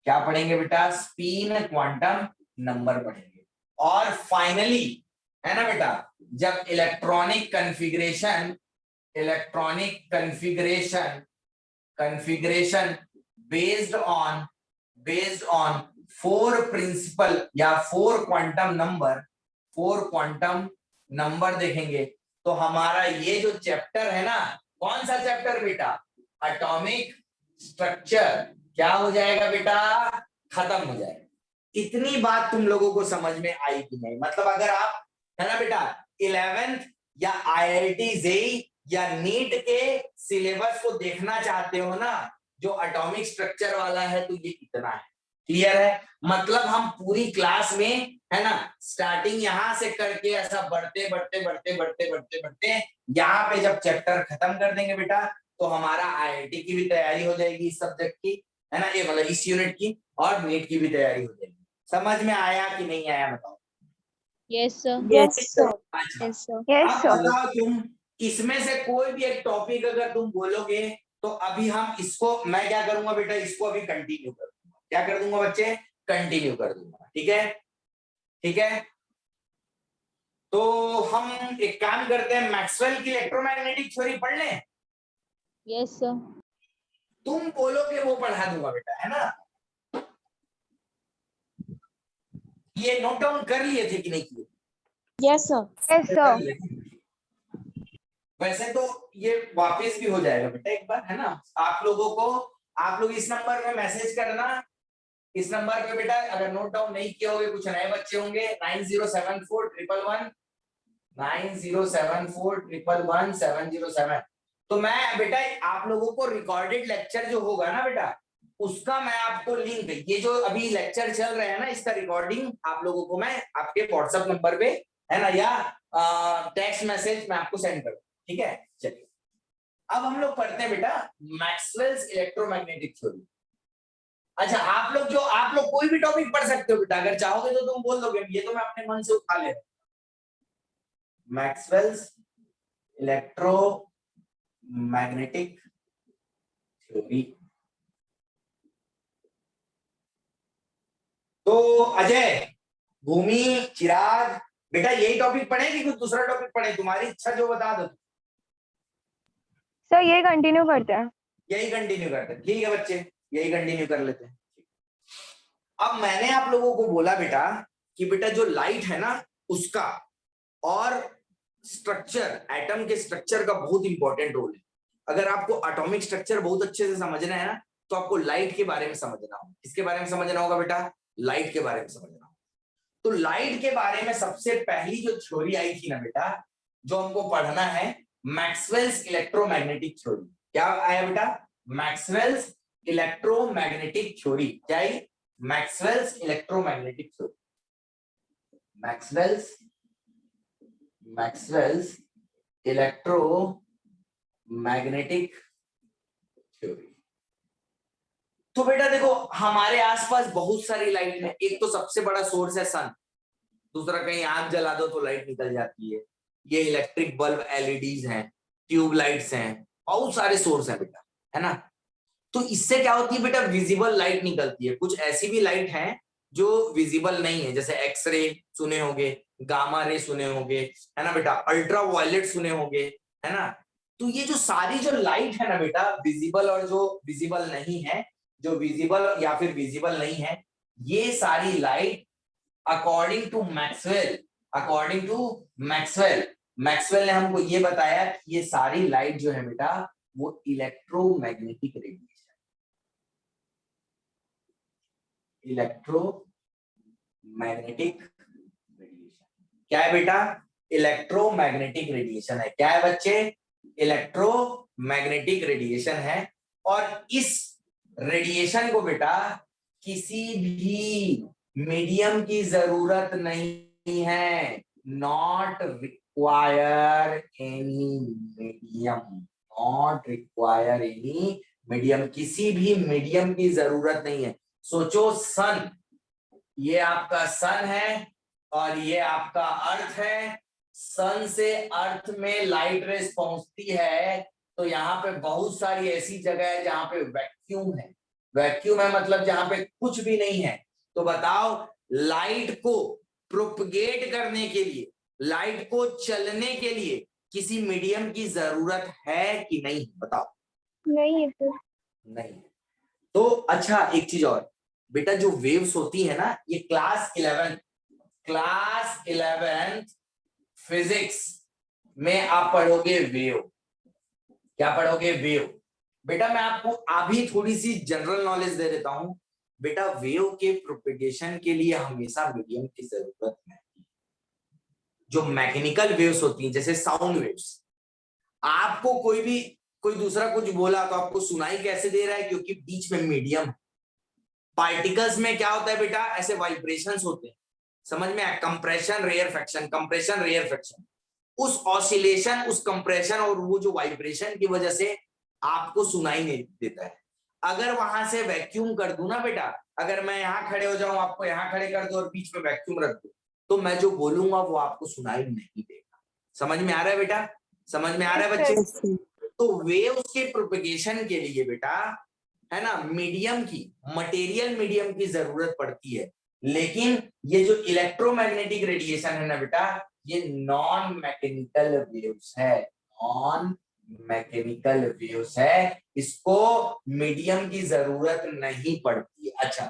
क्या पढ़ेंगे बेटा? स्पिन क्वांटम नंबर पढ़ेंगे। और फाइनली, है ना बेटा, जब electronic configuration based on 4 principal या 4 क्वांटम नंबर देखेंगे, तो हमारा ये जो चैप्टर है ना, कौन सा चैप्टर बेटा? एटॉमिक स्ट्रक्चर, क्या हो जाएगा बेटा? खत्म हो जाएगा। इतनी बात तुम लोगों को समझ में आई कि नहीं? मतलब अगर आप, है ना बेटा, 11th या IIT JEE या नीट के सिलेबस को देखना चाहते हो ना, जो एटॉमिक स्ट्रक्चर वाला है, तो ये इतना है। क्लियर है? मतलब हम पूरी क्लास में, है ना, स्टार्टिंग यहां से करके ऐसा बढ़ते यहाँ पे जब चैप्टर खत्म कर देंगे बेटा, तो हमारा IIT की भी तैयारी हो जाएगी इस सब्जेक्ट की, है ना, ये मतलब इस यूनिट की, और नीट की भी तैयारी हो जाएगी। समझ में आया कि नहीं आया बताओ? Yes, sir. Yes, sir. अच्छा, Yes, sir. Yes, अब sir. बताओ तुम, इसमें से कोई भी एक टॉपिक अगर तुम बोलोगे, तो अभी हम इसको, मैं क्या करूंगा बेटा, इसको अभी कंटिन्यू कर दूंगा। क्या कर दूंगा बच्चे? कंटिन्यू कर दूंगा। ठीक है, ठीक है। तो हम एक काम करते हैं, मैक्सवेल की इलेक्ट्रोमैग्नेटिक थ्योरी पढ़ लें। Yes, sir. तुम बोलोगे वो पढ़ा दूंगा बेटा, है ना। ये नोट डाउन कर लिए थे कि नहीं किए? Yes, sir. Yes, sir. वैसे तो ये वापस भी हो जाएगा बेटा एक बार, है ना। आप लोग इस नंबर में मैसेज करना, इस नंबर पे बेटा, अगर नोट डाउन नहीं किए होंगे, कुछ नए बच्चे होंगे, 9074111707। तो मैं बेटा आप लोगों को रिकॉर्डेड लेक्चर जो होगा ना बेटा, उसका मैं आपको लिंक, ये जो अभी लेक्चर चल रहे हैं ना, इसका रिकॉर्डिंग आप लोगों को मैं आपके व्हाट्सएप नंबर पे, है ना, या टेक्स्ट मैसेज मैं आपको सेंड करूँ। ठीक है, चलिए अब हम लोग पढ़ते हैं बेटा मैक्सवेल्स इलेक्ट्रोमैग्नेटिक थ्योरी। अच्छा, आप लोग कोई भी टॉपिक पढ़ सकते हो बेटा, अगर चाहोगे तो तुम बोल दोगे, ये तो मैं अपने मन से उठा ले रहा हूं। Maxwell's electromagnetic theory. तो अजय, भूमि, चिराग, बेटा यही टॉपिक पढ़े कि कुछ दूसरा टॉपिक पढ़े? तुम्हारी इच्छा जो बता दो। सर ये कंटिन्यू करते हैं। यही कंटिन्यू करते हैं, ठीक है बच्चे, यही कंटिन्यू कर लेते हैं। अब मैंने आप लोगों को बोला बेटा कि बेटा जो लाइट है ना उसका और स्ट्रक्चर, एटम के स्ट्रक्चर का बहुत इंपॉर्टेंट रोल है। अगर आपको एटॉमिक स्ट्रक्चर बहुत अच्छे से समझना है ना, तो आपको लाइट के बारे में समझना होगा। किसके बारे में समझना होगा बेटा? लाइट के बारे में समझना होगा। तो लाइट के बारे में सबसे पहली जो थ्योरी आई थी ना बेटा, जो हमको पढ़ना है, मैक्सवेल्स इलेक्ट्रोमैग्नेटिक थ्योरी। क्या आया बेटा? Maxwell's electromagnetic theory. क्या है? Maxwell's electromagnetic theory. Maxwell's electromagnetic theory. तो बेटा देखो, हमारे आसपास बहुत सारी लाइट है। एक तो सबसे बड़ा सोर्स है सन, दूसरा कहीं आग जला दो तो लाइट निकल जाती है। ये इलेक्ट्रिक बल्ब, एलईडीज हैं, ट्यूब लाइट्स हैं, बहुत सारे सोर्स हैं बेटा, है ना। तो इससे क्या होती है बेटा? विजिबल लाइट निकलती है। कुछ ऐसी भी लाइट है जो विजिबल नहीं है, जैसे एक्सरे सुने होंगे, गामा रे सुने होंगे, है ना बेटा, अल्ट्रा वायलेट सुने होंगे, है ना। तो ये जो सारी जो लाइट है ना बेटा, विजिबल और जो विजिबल नहीं है, जो विजिबल या फिर विजिबल नहीं है, ये सारी लाइट अकॉर्डिंग टू मैक्सवेल ने हमको ये बताया कि ये सारी लाइट जो है बेटा, वो इलेक्ट्रोमैग्नेटिक रेडिएशन, क्या है बेटा? इलेक्ट्रोमैग्नेटिक रेडिएशन है। क्या है बच्चे? इलेक्ट्रोमैग्नेटिक रेडिएशन है। और इस रेडिएशन को बेटा किसी भी मीडियम की जरूरत नहीं है। नॉट रिक्वायर एनी मीडियम, किसी भी मीडियम की जरूरत नहीं है। सोचो, सन ये आपका सन है और ये आपका अर्थ है। सन से अर्थ में लाइट रेस पहुंचती है तो यहाँ पे बहुत सारी ऐसी जगह है जहां पे वैक्यूम है। वैक्यूम है मतलब जहां पे कुछ भी नहीं है। तो बताओ लाइट को प्रोपगेट करने के लिए, लाइट को चलने के लिए किसी मीडियम की जरूरत है कि नहीं? बताओ। नहीं है सर। नहीं। तो अच्छा एक चीज और बेटा, जो वेव्स होती है ना, ये क्लास 11th फिजिक्स में आप पढ़ोगे वेव। क्या पढ़ोगे? वेव। बेटा मैं आपको अभी थोड़ी सी जनरल नॉलेज दे देता हूं। बेटा वेव के प्रोपेगेशन के लिए हमेशा मीडियम की जरूरत है। जो मैकेनिकल वेव्स होती हैं जैसे साउंड वेव्स, आपको कोई दूसरा कुछ बोला तो आपको सुनाई कैसे दे रहा है? क्योंकि बीच में मीडियम। पार्टिकल्स में क्या होता है बेटा? ऐसे वाइब्रेशंस होते हैं। समझ में आया? Compression rarefaction, compression rarefaction. उस ऑसिलेशन, उस कंप्रेशन और वो जो वाइब्रेशन की वजह से आपको सुनाई नहीं देता है। अगर वहां से वैक्यूम कर दूं ना बेटा, अगर मैं यहाँ खड़े हो जाऊं, आपको यहाँ खड़े कर दूं और बीच में वैक्यूम रख दूं, तो मैं जो बोलूंगा वो आपको सुनाई नहीं देगा। समझ में आ रहा है बेटा? समझ में आ रहा है बच्चे? Yes, sir. तो वेव्स के प्रोपेगेशन के लिए बेटा, है ना, मीडियम की, मटेरियल मीडियम की जरूरत पड़ती है। लेकिन ये जो इलेक्ट्रोमैग्नेटिक रेडिएशन है ना बेटा, ये नॉन मैकेनिकल वेव्स है। नॉन मैकेनिकल वेव्स है, इसको मीडियम की जरूरत नहीं पड़ती है। अच्छा,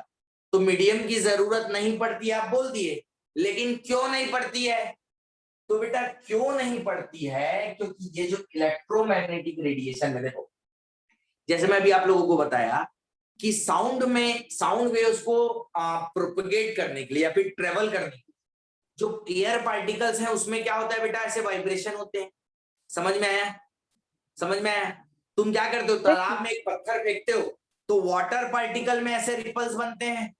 तो मीडियम की जरूरत नहीं पड़ती है आप बोल दिए, लेकिन क्यों नहीं पड़ती है? तो बेटा क्यों नहीं पड़ती है? क्योंकि ये जो इलेक्ट्रोमैग्नेटिक रेडिएशन है, देखो जैसे मैं अभी आप लोगों को बताया कि साउंड में, साउंड वेव्स को प्रोपगेट करने के लिए या फिर ट्रेवल करने के लिए जो एयर पार्टिकल्स हैं उसमें क्या होता है बेटा? ऐसे वाइब्रेशन होते हैं। समझ में आया? समझ में आया? तुम क्या करते हो? तालाब में एक पत्थर फेंकते हो तो वाटर पार्टिकल में ऐसे रिपल्स बनते हैं,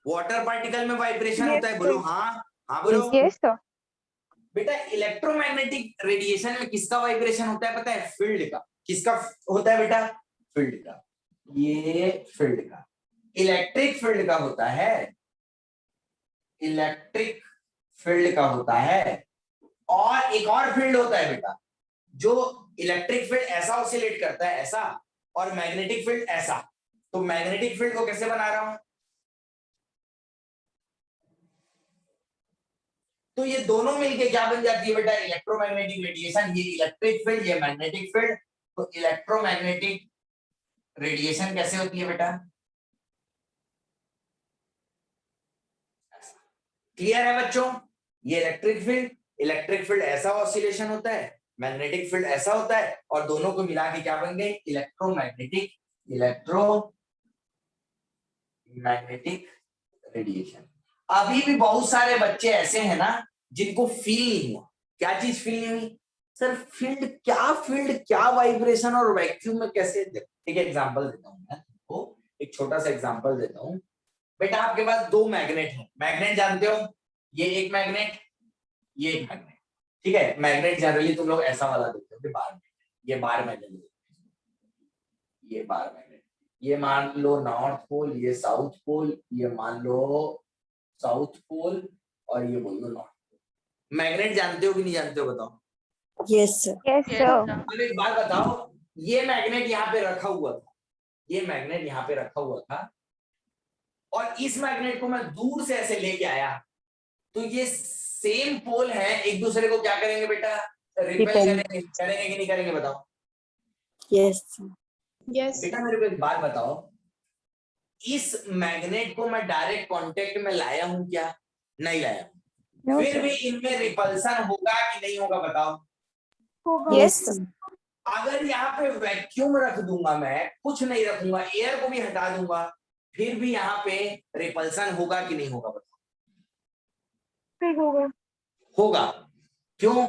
वाटर पार्टिकल में वाइब्रेशन होता है। बोलो हाँ। हाँ बोलो। Yes sir. बेटा इलेक्ट्रोमैग्नेटिक रेडिएशन में किसका वाइब्रेशन होता है पता है? फील्ड का। किसका होता है बेटा? फील्ड का। ये फील्ड का। इलेक्ट्रिक फील्ड का होता है, इलेक्ट्रिक फील्ड का होता है। और एक और फील्ड होता है बेटा, जो इलेक्ट्रिक फील्ड ऐसा ऑसिलेट करता है, ऐसा, और मैग्नेटिक फील्ड ऐसा। तो मैग्नेटिक फील्ड को कैसे बना रहा हूं? तो ये दोनों मिलके क्या बन जाती है बेटा? Electromagnetic radiation. ये इलेक्ट्रिक फील्ड, ये मैग्नेटिक फील्ड। तो इलेक्ट्रोमैग्नेटिक रेडिएशन कैसे होती है बेटा? क्लियर है बच्चों? ये इलेक्ट्रिक फील्ड ऐसा ऑसिलेशन होता है, मैग्नेटिक फील्ड ऐसा होता है, और दोनों को मिला के क्या बन गए? Electromagnetic radiation. अभी भी बहुत सारे बच्चे ऐसे हैं ना जिनको फील नहीं हुआ। क्या चीज फील नहीं हुई? सर फील्ड क्या वाइब्रेशन और वैक्यूम में कैसे? एक एग्जांपल देता हूं मैं तुमको, एक छोटा सा एग्जांपल देता हूं। बेटा आपके पास दो मैग्नेट हैं। मैग्नेट जानते हो? ये एक मैग्नेट, ये एक मैग्नेट। ठीक है, मैग्नेट जनरली तुम लोग ऐसा वाला देखते हो कि बार मैग्नेट, ये बार मैग्नेट, ये बार मैग्नेट। ये मान लो नॉर्थ पोल, ये साउथ पोल, ये मान लो साउथ पोल, और ये बोल दो नॉर्थ पोल। मैग्नेट जानते हो कि नहीं जानते हो? बताओ। Yes, sir. Yes sir. अब एक बात बताओ, ये मैग्नेट यहाँ पे रखा हुआ था, ये मैग्नेट यहाँ पे रखा हुआ था, और इस मैग्नेट को मैं दूर से ऐसे लेके आया, तो ये सेम पोल है, एक दूसरे को क्या करेंगे बेटा? रिपेल करेंगे कि नहीं करेंगे? बताओ। Yes, sir. Yes. बेटा मेरे को एक बात बताओ, इस मैग्नेट को मैं डायरेक्ट कांटेक्ट में लाया हूं क्या? नहीं लाया। नो फिर सर। भी इनमें रिपल्सन होगा कि नहीं होगा? बताओ। होगा। Yes, sir. अगर यहाँ पे वैक्यूम रख दूंगा, मैं कुछ नहीं रखूंगा, एयर को भी हटा दूंगा, फिर भी यहाँ पे रिपल्सन होगा कि नहीं होगा? बताओ। फिर होगा। होगा। क्यों?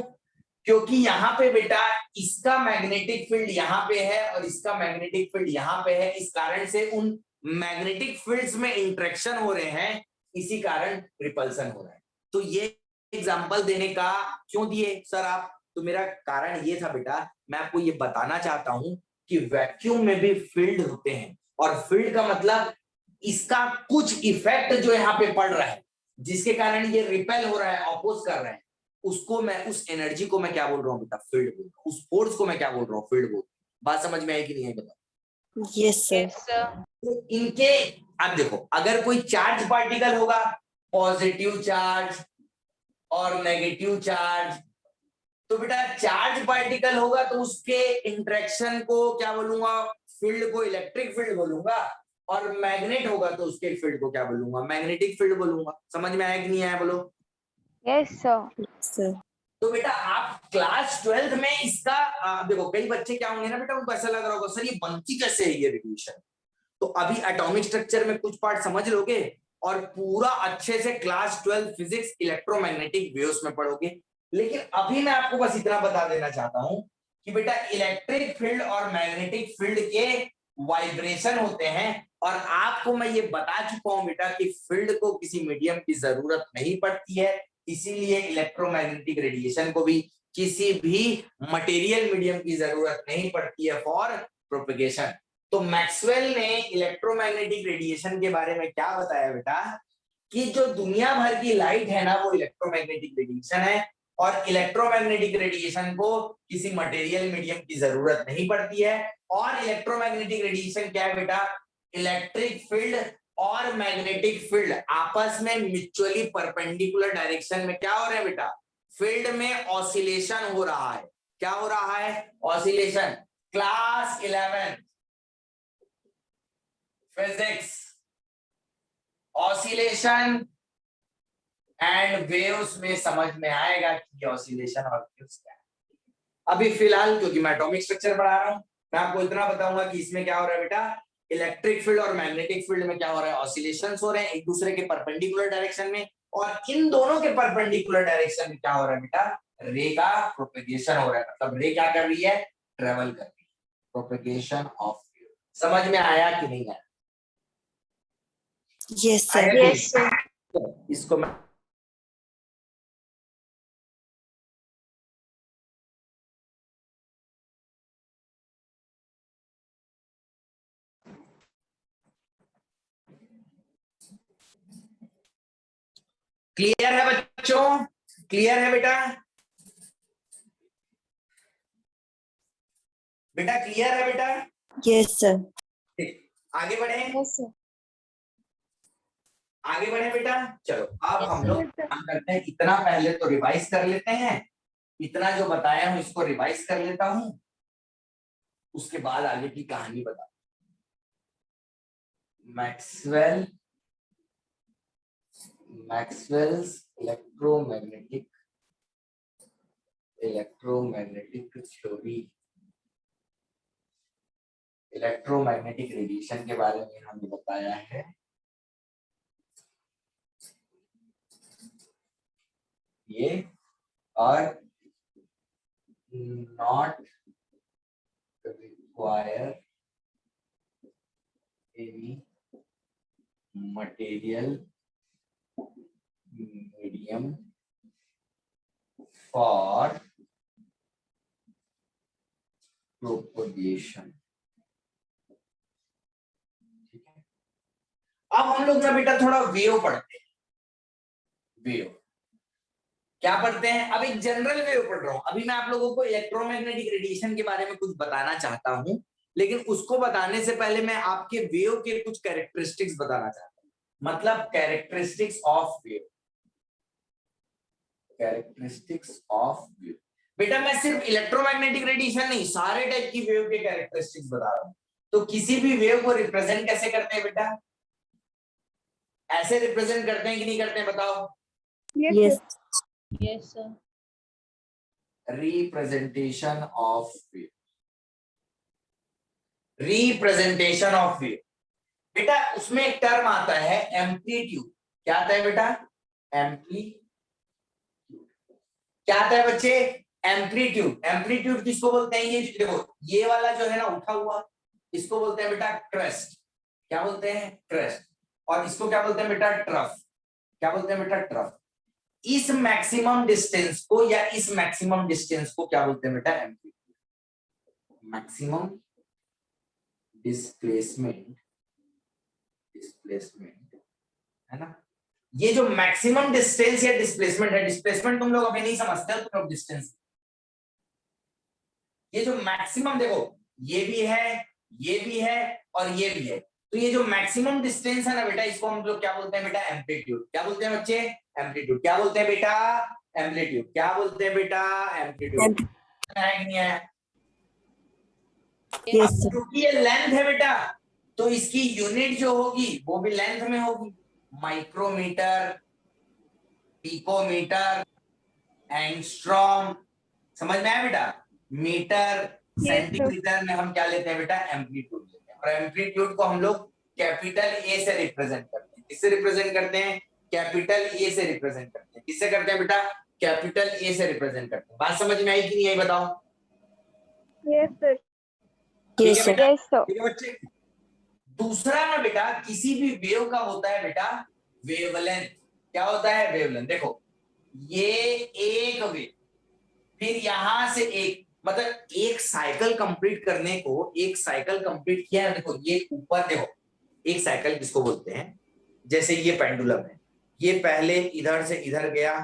क्योंकि यहाँ पे बेटा इसका मैग्नेटिक फील्ड यहाँ पे है और इसका मैग्नेटिक फील्ड यहाँ पे है, इस कारण से उन मैग्नेटिक फील्ड्स में इंटरेक्शन हो रहे हैं, इसी कारण रिपल्सन हो रहा है। तो ये एग्जांपल देने का क्यों दिए सर आप? तो मेरा कारण ये था बेटा, मैं आपको ये बताना चाहता हूं कि वैक्यूम में भी फील्ड होते हैं, और फील्ड का मतलब इसका कुछ इफेक्ट जो यहाँ पे पड़ रहा है, जिसके कारण ये रिपेल हो रहा है, ऑपोज कर रहा है, उसको मैं, उस एनर्जी को मैं क्या बोल रहा हूँ बेटा? फील्ड बोल रहा हूँ। उस फोर्स को मैं क्या बोल रहा हूँ? फील्ड बोल रहा हूँ। बात समझ में आई कि नहीं आई बताओ? Yes, sir. Yes, sir. तो इनके, अब देखो, अगर कोई चार्ज पार्टिकल होगा, पॉजिटिव चार्ज और नेगेटिव चार्ज, तो बेटा चार्ज पार्टिकल होगा तो उसके इंटरेक्शन को क्या बोलूंगा? फील्ड को इलेक्ट्रिक फील्ड बोलूंगा, और मैग्नेट होगा तो उसके फील्ड को क्या बोलूंगा? मैग्नेटिक फील्ड बोलूंगा। समझ में आया कि नहीं आया बोलो? Yes, sir. Sir. तो बेटा आप क्लास 12th में इसका देखो, कई बच्चे क्या होंगे ना बेटा, उनको ऐसा लग रहा होगा सर ये बनती कैसे है ये रेडिएशन। तो अभी एटॉमिक स्ट्रक्चर में कुछ पार्ट समझ लोगे और पूरा अच्छे से क्लास 12 फिजिक्स इलेक्ट्रोमैग्नेटिक वेव्स में पढ़ोगे। लेकिन अभी मैं आपको बस इतना बता देना चाहता हूं कि बेटा इलेक्ट्रिक फील्ड और मैग्नेटिक फील्ड के वाइब्रेशन होते हैं, और आपको मैं ये बता चुका हूं बेटा कि फील्ड को किसी मीडियम की जरूरत नहीं पड़ती है, इसीलिए इलेक्ट्रोमैग्नेटिक रेडिएशन को भी किसी भी मटेरियल मीडियम की जरूरत नहीं पड़ती है फॉर प्रोपेगेशन। तो मैक्सवेल ने इलेक्ट्रोमैग्नेटिक रेडिएशन के बारे में क्या बताया बेटा? कि जो दुनिया भर की लाइट है ना, वो इलेक्ट्रोमैग्नेटिक रेडिएशन है, और इलेक्ट्रोमैग्नेटिक रेडिएशन को किसी मटेरियल मीडियम की जरूरत नहीं पड़ती है। और इलेक्ट्रोमैग्नेटिक रेडिएशन क्या है बेटा? इलेक्ट्रिक फील्ड और मैग्नेटिक फील्ड आपस में म्यूचुअली परपेंडिकुलर डायरेक्शन में क्या हो रहे हैं बेटा? फील्ड में ऑसिलेशन हो रहा है। क्या हो रहा है? Oscillation. Class 11 physics, oscillation and waves में समझ में आएगा कि ऑसिलेशन और वेव्स क्या है। अभी फिलहाल क्योंकि मैं एटॉमिक स्ट्रक्चर पढ़ा रहा हूं, मैं आपको इतना बताऊंगा कि इसमें क्या हो रहा है बेटा? इलेक्ट्रिक फील्ड और मैग्नेटिक फील्ड में क्या हो रहा है? ऑसिलेशंस हो रहे हैं एक दूसरे के परपेंडिकुलर डायरेक्शन में, और इन दोनों के परपेंडिकुलर डायरेक्शन में क्या हो रहा है बेटा? रे का प्रोपेगेशन हो रहा है। मतलब रे क्या कर रही है? ट्रेवल कर रही है। Propagation of wave. समझ में आया कि नहीं आया? Yes, sir. Yes, sir. तो इसको मैं क्लियर है बच्चों? क्लियर है बेटा? बेटा क्लियर है बेटा? Yes, sir. आगे बढ़े? Yes, sir. आगे बढ़े बेटा। चलो अब Yes, हम sir. लोग काम करते हैं, इतना पहले तो रिवाइज कर लेते हैं, इतना जो बताया हूं इसको रिवाइज कर लेता हूं, उसके बाद आगे की कहानी बता। Maxwell's electromagnetic theory, electromagnetic radiation के बारे में हमने बताया है। ये और not require any material medium for propagation. ठीक है, अब हम लोग ना बेटा थोड़ा वेव पढ़ते हैं। वेव क्या पढ़ते हैं? अब एक जनरल वेव पढ़ रहा हूं। अभी मैं आप लोगों को इलेक्ट्रोमैग्नेटिक रेडिएशन के बारे में कुछ बताना चाहता हूं, लेकिन उसको बताने से पहले मैं आपके वेव के कुछ कैरेक्टरिस्टिक्स बताना चाहता हूं। मतलब characteristics of wave, characteristics of wave. बेटा मैं सिर्फ इलेक्ट्रोमैग्नेटिक रेडिएशन नहीं, सारे टाइप की वेव के कैरेक्टरिस्टिक्स बता रहा हूं। तो किसी भी वेव को रिप्रेजेंट कैसे करते हैं बेटा? ऐसे रिप्रेजेंट करते हैं कि नहीं करते हैं बताओ? Yes, Yes. sir. Yes, sir. Representation of wave, representation of wave. बेटा उसमें एक टर्म आता है एम्पलीट्यूड। क्या आता है बेटा? एम्पलीट्यूड। क्या आता है बच्चे? एम्पलीट्यूड। एम्पलीट्यूड किसको बोलते हैं? ये देखो, ये वाला जो है ना उठा हुआ, इसको बोलते हैं बेटा क्रेस्ट। क्या बोलते हैं? क्रेस्ट। और इसको क्या बोलते हैं बेटा? ट्रफ। क्या बोलते हैं बेटा? ट्रफ। इस मैक्सिमम डिस्टेंस को या इस मैक्सिमम डिस्टेंस को क्या बोलते हैं बेटा? एम्पलीट्यूड। मैक्सिमम डिस्प्लेसमेंट डिस्प्लेसमेंट, है ना। ये जो मैक्सिमम डिस्टेंस या डिस्प्लेसमेंट है, डिस्प्लेसमेंट तुम लोग अभी नहीं समझते हो, तुम लोग डिस्टेंस, ये जो मैक्सिमम देखो, ये भी है, ये भी है और ये भी है, तो ये जो मैक्सिमम डिस्टेंस है ना बेटा, इसको हम लोग क्या बोलते हैं बेटा, एम्पलीट्यूड। क्या बोलते हैं बच्चे, एम्पलीट्यूड। क्या बोलते हैं बेटा, एम्पलीट्यूड। क्या बोलते हैं बेटा, एम्पलीट्यूड। है कि नहीं है? Yes, sir. क्योंकि ये लेंथ है बेटा, तो इसकी यूनिट जो होगी वो भी लेंथ में होगी। माइक्रोमीटर, पिकोमीटर, एंगस्ट्रॉम, समझ में आया बेटा। Metre, Yes, sir. सेंटीमीटर में हम क्या लेते हैं बेटा, एम्पलीट्यूड लेते हैं। और एम्पलीट्यूड को हम लोग कैपिटल ए से रिप्रेजेंट करते हैं। किससे रिप्रेजेंट करते हैं, कैपिटल ए से रिप्रेजेंट करते हैं। किससे करते हैं बेटा, कैपिटल ए से रिप्रेजेंट करते हैं। बात समझ में आई कि नहीं आई बताओ। Yes, sir. ठीक Yes, है sir. बेटा, Yes, sir. ठीक है बच्चे। दूसरा ना बेटा, किसी भी वेव का होता है बेटा वेवलेंथ। क्या होता है, वेवलेंथ। देखो ये एक वेव, फिर यहां से एक, मतलब एक साइकिल कंप्लीट करने को, एक साइकिल कंप्लीट किया है, देखो ये ऊपर देखो, एक साइकिल किसको बोलते हैं, जैसे ये पेंडुलम है, ये पहले इधर से इधर गया,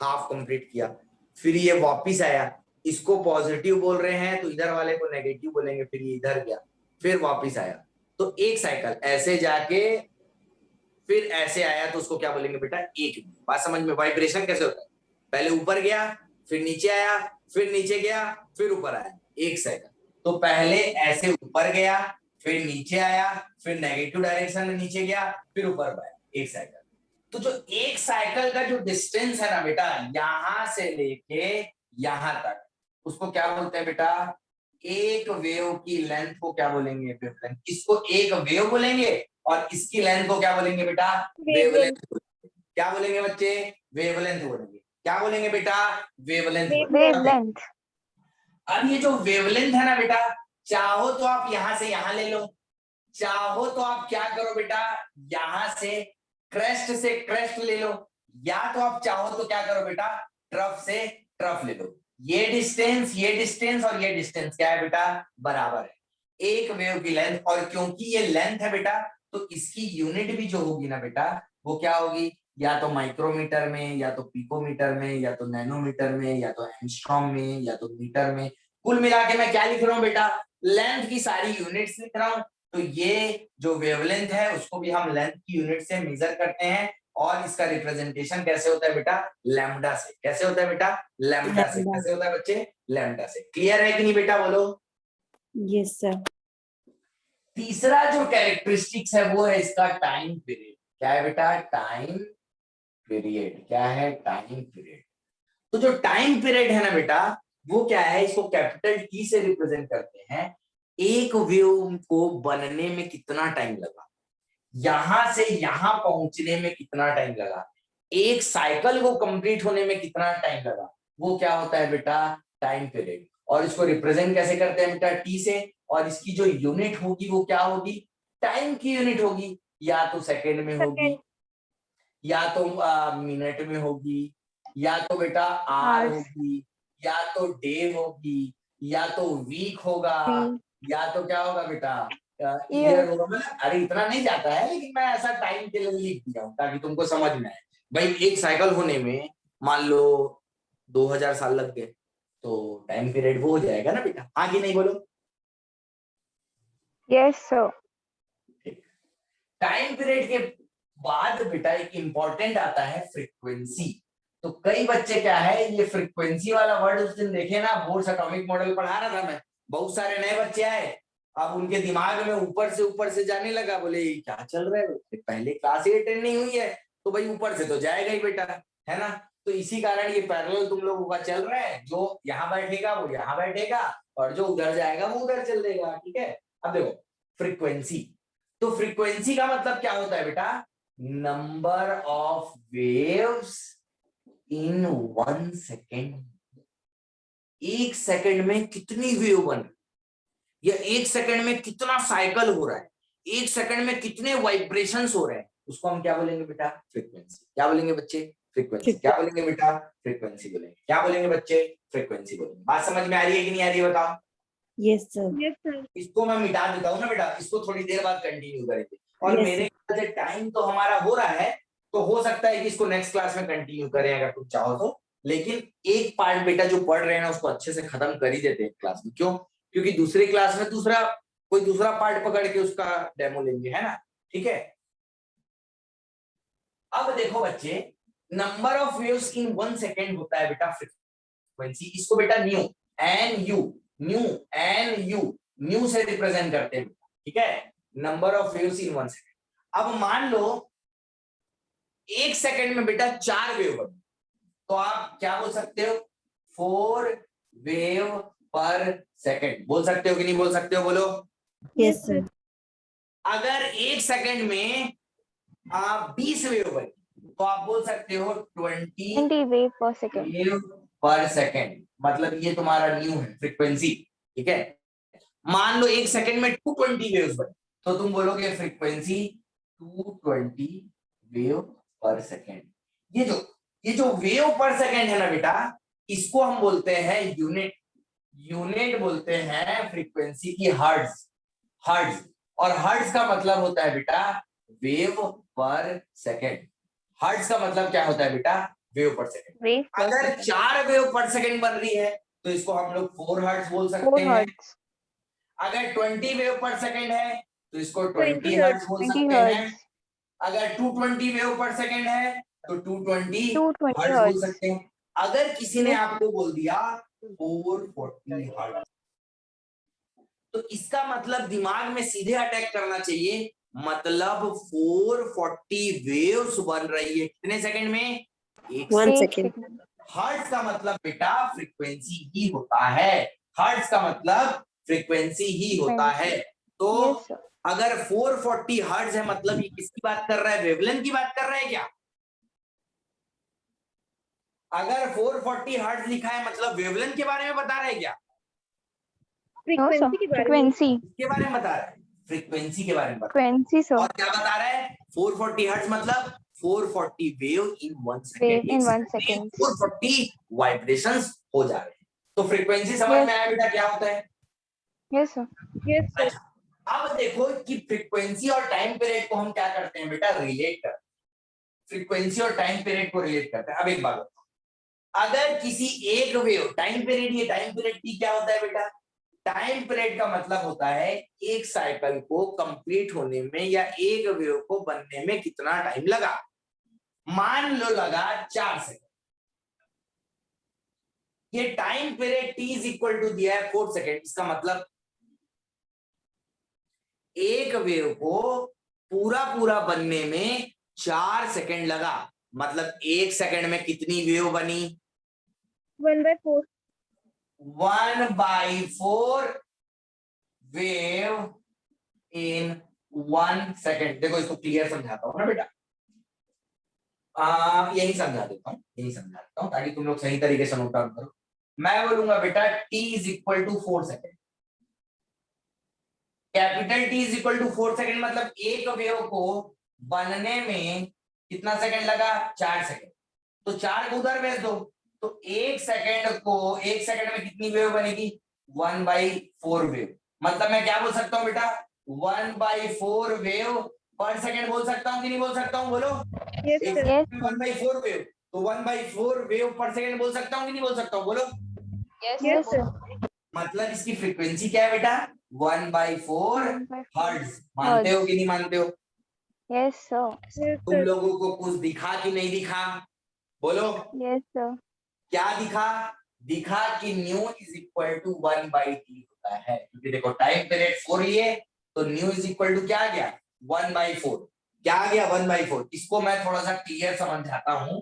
हाफ कंप्लीट किया, फिर ये वापिस आया, इसको पॉजिटिव बोल रहे हैं तो इधर वाले को नेगेटिव बोलेंगे, फिर ये इधर गया, फिर वापिस आया, तो एक साइकिल ऐसे जाके फिर ऐसे आया, तो उसको क्या बोलेंगे बेटा, एक। बात समझ में, वाइब्रेशन कैसे होता है, पहले ऊपर गया, फिर नीचे आया, फिर नीचे गया, फिर ऊपर आया, एक साइकिल। तो पहले ऐसे ऊपर गया, फिर नीचे आया, फिर नेगेटिव डायरेक्शन में नीचे गया, फिर ऊपर आया, एक साइकिल। तो जो एक साइकिल का जो डिस्टेंस है ना बेटा, यहां से लेके यहां तक, उसको क्या बोलते हैं बेटा, एक वेव की लेंथ को क्या बोलेंगे, वेवलेंथ। इसको एक वेव बोलेंगे और इसकी लेंथ को क्या बोलेंगे बेटा, वेवलेंथ। क्या बोलेंगे बच्चे, वेवलेंथ बोलेंगे। क्या बोलेंगे बेटा, वेवलेंथ। Wavelength. अब ये जो वेवलेंथ है ना बेटा, चाहो तो आप यहां से यहां ले लो, चाहो तो आप क्या करो बेटा, यहां से क्रेस्ट ले लो, या तो आप चाहो तो क्या करो बेटा, ट्रफ से ट्रफ ले लो। ये डिस्टेंस और ये डिस्टेंस क्या है बेटा, बराबर है, एक वेव की लेंथ। और क्योंकि ये लेंथ है बेटा, तो इसकी यूनिट भी जो होगी ना बेटा, वो क्या होगी, या तो माइक्रोमीटर में, या तो पिकोमीटर में, या तो नैनोमीटर में, या तो एंगस्ट्रॉम में, या तो मीटर में। कुल मिला के मैं क्या लिख रहा हूँ बेटा, लेंथ की सारी यूनिट्स लिख रहा हूँ। तो ये जो वेवलेंथ है उसको भी हम लेंथ की यूनिट से मेजर करते हैं, और इसका रिप्रेजेंटेशन कैसे होता है बेटा, लैम्डा से। कैसे होता है बेटा, लैम्डा से। लैम्डा। कैसे होता है बच्चे, लैम्डा से। क्लियर है कि नहीं बेटा, बोलो। Yes, sir. तीसरा जो कैरेक्टरिस्टिक्स है वो है इसका टाइम पीरियड। क्या है बेटा, टाइम पीरियड। क्या है, टाइम पीरियड। तो जो टाइम पीरियड है ना बेटा, वो क्या है, इसको कैपिटल टी से रिप्रेजेंट करते हैं। एक वेव को बनने में कितना टाइम लगा, यहां से यहां पहुंचने में कितना टाइम लगा, एक साइकिल को कंप्लीट होने में कितना टाइम लगा, वो क्या होता है बेटा, टाइम पीरियड। और इसको रिप्रेजेंट कैसे करते हैं बेटा, टी से। और इसकी जो यूनिट होगी वो क्या होगी, टाइम की यूनिट होगी, या तो सेकेंड में होगी, या तो मिनट में होगी, या तो बेटा आर Hours. होगी, या तो डे होगी, या तो वीक होगा, या तो क्या होगा बेटा, ईयर होगा। मतलब अरे इतना नहीं जाता है, लेकिन मैं ऐसा टाइम के लिए लिख दिया हूँ ताकि तुमको समझ में आए। भाई एक साइकिल होने में मान लो 2000 साल लग गए, तो टाइम पीरियड वो हो जाएगा ना बेटा, हाँ कि नहीं बोलो। Yes, sir. टाइम पीरियड के बाद बेटा एक इंपॉर्टेंट आता है फ्रीक्वेंसी। तो कई बच्चे क्या है, ये फ्रीक्वेंसी वाला वर्ड उस दिन देखे ना, बोर्ड्स एटॉमिक मॉडल पढ़ा रहा था मैं, बहुत सारे नए बच्चे आए, अब उनके दिमाग में ऊपर से जाने लगा, बोले क्या चल रहा है, पहले क्लास ही अटेंड नहीं हुई है, तो भाई ऊपर से तो जाएगा ही बेटा, है ना। तो इसी कारण ये पैरेलल तुम लोगों का चल रहा है, जो यहाँ बैठेगा वो यहाँ बैठेगा, और जो उधर जाएगा वो उधर चल देगा, ठीक है। अब देखो फ्रीक्वेंसी, तो फ्रीक्वेंसी का मतलब क्या होता है बेटा, number of waves in 1 second. एक सेकंड में कितनी वेव बन, या एक सेकंड में कितना साइकिल हो रहा है, एक सेकंड में कितने वाइब्रेशंस हो रहे हैं, उसको हम क्या बोलेंगे बेटा, फ्रीक्वेंसी। क्या बोलेंगे बच्चे, फ्रीक्वेंसी। क्या बोलेंगे बेटा, फ्रीक्वेंसी बोलेंगे। क्या बोलेंगे बच्चे, फ्रीक्वेंसी बोलेंगे। बात समझ में आ रही है कि नहीं आ रही है बताओ। Yes, sir. Yes, sir. इसको मैं मिटा देता हूँ ना बेटा, इसको थोड़ी देर बाद कंटिन्यू करेंगे। और Yes, मेरे ख्याल से टाइम तो हमारा हो रहा है, तो हो सकता है कि इसको नेक्स्ट क्लास में कंटिन्यू करें अगर तुम चाहो तो, लेकिन एक पार्ट बेटा जो पढ़ रहे हैं ना उसको अच्छे से खत्म कर ही देते हैं क्लास में। क्यों? क्योंकि दूसरी क्लास में कोई दूसरा पार्ट पकड़ के उसका डेमो लेंगे, है ना? ठीक है। अब देखो बच्चे, number of waves in 1 second होता है बेटा फ्रीक्वेंसी। इसको बेटा न्यू से रिप्रेजेंट करते हैं, ठीक है? Number of waves in 1 second. अब मान लो 1 सेकेंड में बेटा 4 वेव बने, तो आप क्या बोल सकते हो? 4 वेव पर सेकेंड बोल सकते हो कि नहीं बोल सकते हो? बोलो। yes, sir. अगर 1 सेकेंड में 20 वेव बने, तो आप बोल सकते हो 20 wave per second. वेव पर सेकेंड। मतलब ये तुम्हारा न्यू है फ्रीक्वेंसी, ठीक है? मान लो 1 सेकेंड में 220 वेव्स बने, तो तुम बोलोगे फ्रीक्वेंसी 220 वेव पर सेकेंड। ये जो वेव पर सेकेंड है ना बेटा, इसको हम बोलते हैं यूनिट बोलते हैं फ्रीक्वेंसी की हर्ट्ज। और हर्ट्ज का मतलब होता है बेटा वेव पर सेकेंड। हर्ट्ज का मतलब क्या होता है बेटा? वेव पर सेकेंड। अगर 4 वेव पर सेकेंड बन रही है तो इसको हम लोग 4 हर्ट्ज बोल सकते हैं। अगर 20 वेव पर सेकेंड है तो इसको 20 हर्ट्ज बोल सकते हैं। अगर 220 वेव पर सेकेंड है तो 220 हर्ट्ज बोल सकते हैं। अगर किसी ने आपको बोल दिया 440 हर्ट्ज, तो इसका मतलब दिमाग में सीधे अटैक करना चाहिए, मतलब 440 वेव्स बन रही है कितने सेकंड में? 1 second. हर्ट्ज का मतलब बेटा फ्रीक्वेंसी ही होता है। हर्ट्ज का मतलब फ्रीक्वेंसी ही होता है। तो अगर 440 हर्ट्ज है मतलब ये किसकी बात कर रहा है? वेवलेंथ की बात कर रहा है क्या? अगर 440 हर्ट्ज लिखा है मतलब वेवलेंथ के बारे में बता रहा है क्या? फ्रीक्वेंसी के बारे में के बारे में बता रहा है, फ्रीक्वेंसी के बारे में बता Frequency, sir. और क्या बता रहा है? 440 हर्ट्ज मतलब 440 wave in 1 second. Wave in 1 second. 440 vibrations हो जा रहे हैं। तो फ्रीक्वेंसी समझ में आया बेटा क्या होता है? Yes, sir. Yes sir. अच्छा, अब देखो कि फ्रीक्वेंसी और टाइम पीरियड को हम क्या करते हैं बेटा? रिलेट करते हैं। फ्रीक्वेंसी और टाइम पीरियड को रिलेट करते हैं। अब एक बात बताओ, अगर किसी एक वेव टाइम पीरियड, ये टाइम पीरियड की क्या होता है बेटा? टाइम पीरियड का मतलब होता है एक साइकिल को कंप्लीट होने में या एक वेव को बनने में कितना टाइम लगा। मान लो लगा 4 सेकंड। ये time period t is equal to दिया है 4 सेकंड। इसका मतलब एक वेव को पूरा बनने में 4 सेकंड लगा। मतलब 1 सेकंड में कितनी वेव बनी? 1/4 1/4 वेव इन 1 सेकंड। देखो इसको क्लियर समझाता हूं ना बेटा, यही समझा देता हूं ताकि तुम लोग सही तरीके से नोट डाउन करो। मैं बोलूंगा बेटा t is equal to 4 second. Capital T is equal to 4 second मतलब एक वेव को बनने में कितना सेकंड लगा? 4 सेकंड। तो 4 को उधर भेज दो, तो 1 सेकंड में कितनी वेव बनेगी? 1/4 वेव। मतलब मैं क्या बोल सकता हूँ बेटा? 1/4 वेव पर सेकंड बोल सकता हूँ कि नहीं बोल सकता हूँ? बोलो। Yes sir. 1/4 वेव, तो 1/4 वेव पर सेकंड बोल सकता हूँ कि नहीं बोल सकता हूँ? बोलो। Yes sir. मतलब इसकी फ्रीक्वेंसी क्या है बेटा? 1/4 हर्ट्ज। मानते हो कि नहीं मानते हो? Yes, sir. तुम लोगों को कुछ दिखा कि नहीं दिखा? बोलो। Yes, sir. क्या दिखा? दिखा कि new is equal to 1/t होता है, क्योंकि देखो टाइम पीरियड 4 लिए तो न्यू इज इक्वल टू क्या आ गया? 1/4। क्या आ गया? 1/4। इसको मैं थोड़ा सा क्लियर समझाता हूं।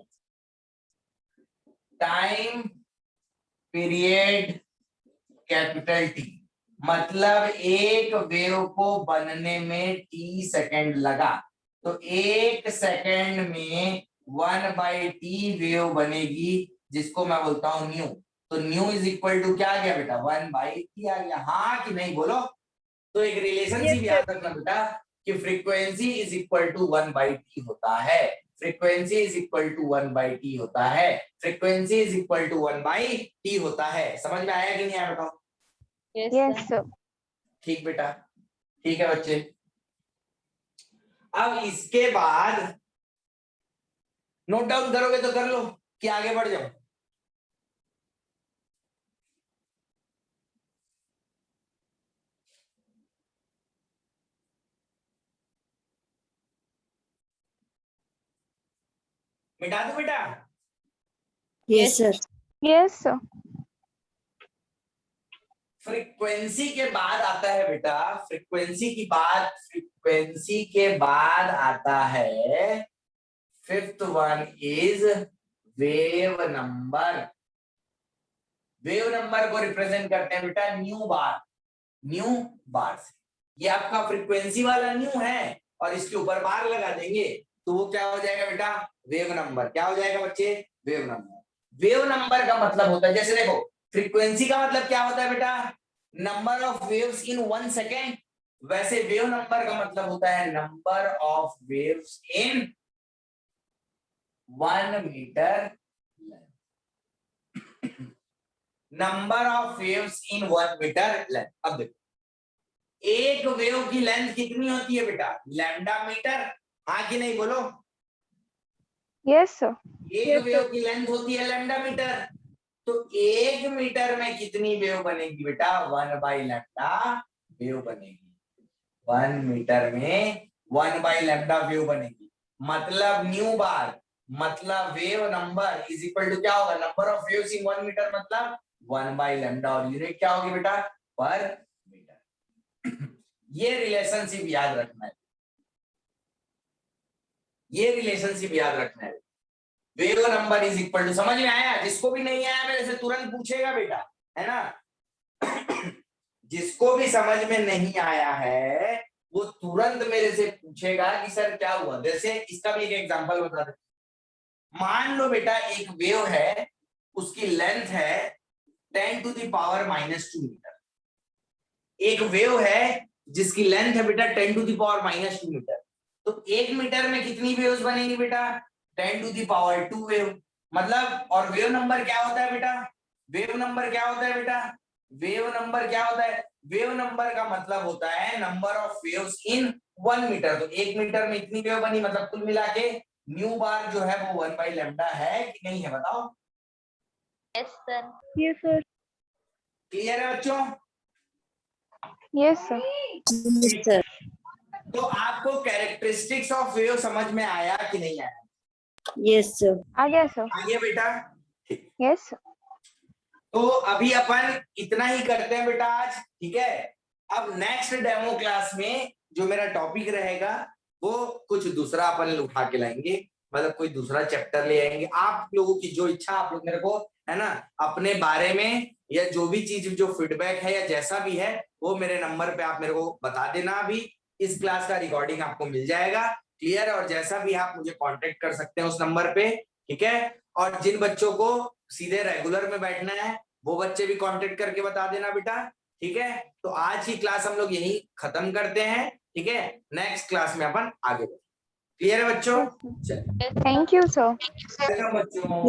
टाइम पीरियड कैपिटल T मतलब एक वेव को बनने में t सेकंड लगा, तो 1 सेकंड में 1/t वेव बनेगी, जिसको मैं बोलता हूं न्यू। तो न्यू इज इक्वल टू क्या आ गया बेटा? 1/t आ गया। हाँ कि नहीं? बोलो। तो एक रिलेशनशिप याद रखना बेटा कि frequency is equal to 1/t होता है। Frequency is equal to 1/t होता है। Frequency is equal to 1/t होता है। समझ में आया कि नहीं आया बताओ? Yes, sir. ठीक बेटा, ठीक है बच्चे। अब इसके बाद नोट डाउन करोगे तो कर लो कि आगे बढ़ जाओ। मिटा दो बेटा। Yes, sir. Yes, sir. Frequency के बाद आता है बेटा, फ्रीक्वेंसी के बाद आता है fifth one is wave number. Wave number को रिप्रेजेंट करते हैं बेटा न्यू बार से। ये आपका फ्रीक्वेंसी वाला न्यू है और इसके ऊपर बार लगा देंगे तो वो क्या हो जाएगा बेटा, वेव नंबर। क्या हो जाएगा बच्चे, वेव नंबर। वेव नंबर का मतलब होता है, जैसे देखो फ्रीक्वेंसी का मतलब क्या होता है बेटा, number of waves in 1 second. वैसे वेव नंबर का मतलब होता है number of waves in 1 metre. Number of waves in 1 metre length. अब देखो एक वेव की लेंथ कितनी होती है बेटा, लैम्डा मीटर। हाँ कि नहीं बोलो। Yes, sir. एक वेव की लेंथ होती है लैम्डा मीटर। तो 1 मीटर में कितनी वेव बनेगी बेटा, 1 बाई लैम्डा वेव बनेगी। 1 मीटर में 1 बाई लैम्डा वेव बनेगी। मतलब न्यू बार मतलब wave number is equal to क्या होगा, number of waves in 1 metre मतलब 1 बाई लैम्डा, और यूनिट क्या होगी बेटा, पर मीटर। ये रिलेशनशिप याद रखना है, ये रिलेशनशिप याद रखना है। Wave number is equal to, समझ में आया? जिसको भी नहीं आया मेरे से तुरंत पूछेगा बेटा, है ना। जिसको भी समझ में नहीं आया है वो तुरंत मेरे से पूछेगा कि सर क्या हुआ। जैसे इसका भी एक एग्जांपल बता दे। मान लो बेटा एक वेव है, उसकी लेंथ है 10 टू द पावर -2 मीटर। एक वेव है जिसकी लेंथ है बेटा 10 टू द पावर -2 मीटर। तो 1 मीटर में कितनी वेव्स बनेंगी बेटा, 10 टू द पावर 2 वेव। मतलब, और वेव नंबर क्या होता है बेटा, वेव नंबर क्या होता है बेटा, वेव नंबर क्या होता है, वेव नंबर का मतलब होता है number of waves in 1 metre. तो 1 मीटर में इतनी वेव बनी, मतलब कुल मिला के न्यू बार जो है वो 1 बाई लैम्डा है कि नहीं है, बताओ। Yes, sir. Yes, sir. Clear है बच्चों? Yes, sir. Yes, sir. तो आपको कैरेक्टरिस्टिक्स ऑफ वेव समझ में आया कि नहीं आया? Yes, sir. आ गया sir. आइए बेटा। Yes, sir. तो अभी अपन इतना ही करते हैं बेटा आज, ठीक है। अब नेक्स्ट डेमो क्लास में जो मेरा टॉपिक रहेगा वो कुछ दूसरा अपन उठा के लाएंगे, मतलब कोई दूसरा चैप्टर ले आएंगे। आप लोगों की जो इच्छा, आप लोग मेरे को, है ना, अपने बारे में या जो भी चीज जो फीडबैक है या जैसा भी है वो मेरे नंबर पे आप मेरे को बता देना। अभी इस क्लास का रिकॉर्डिंग आपको मिल जाएगा, क्लियर है। और जैसा भी आप मुझे कांटेक्ट कर सकते हैं उस नंबर पे, ठीक है। और जिन बच्चों को सीधे रेगुलर में बैठना है वो बच्चे भी कांटेक्ट करके बता देना बेटा, ठीक है। तो आज की क्लास हम लोग यही खत्म करते हैं, ठीक है। नेक्स्ट क्लास में अपन आगे बढ़ेंगे, क्लियर है बच्चों? चलिए, Thank you, sir. वेलकम बच्चों।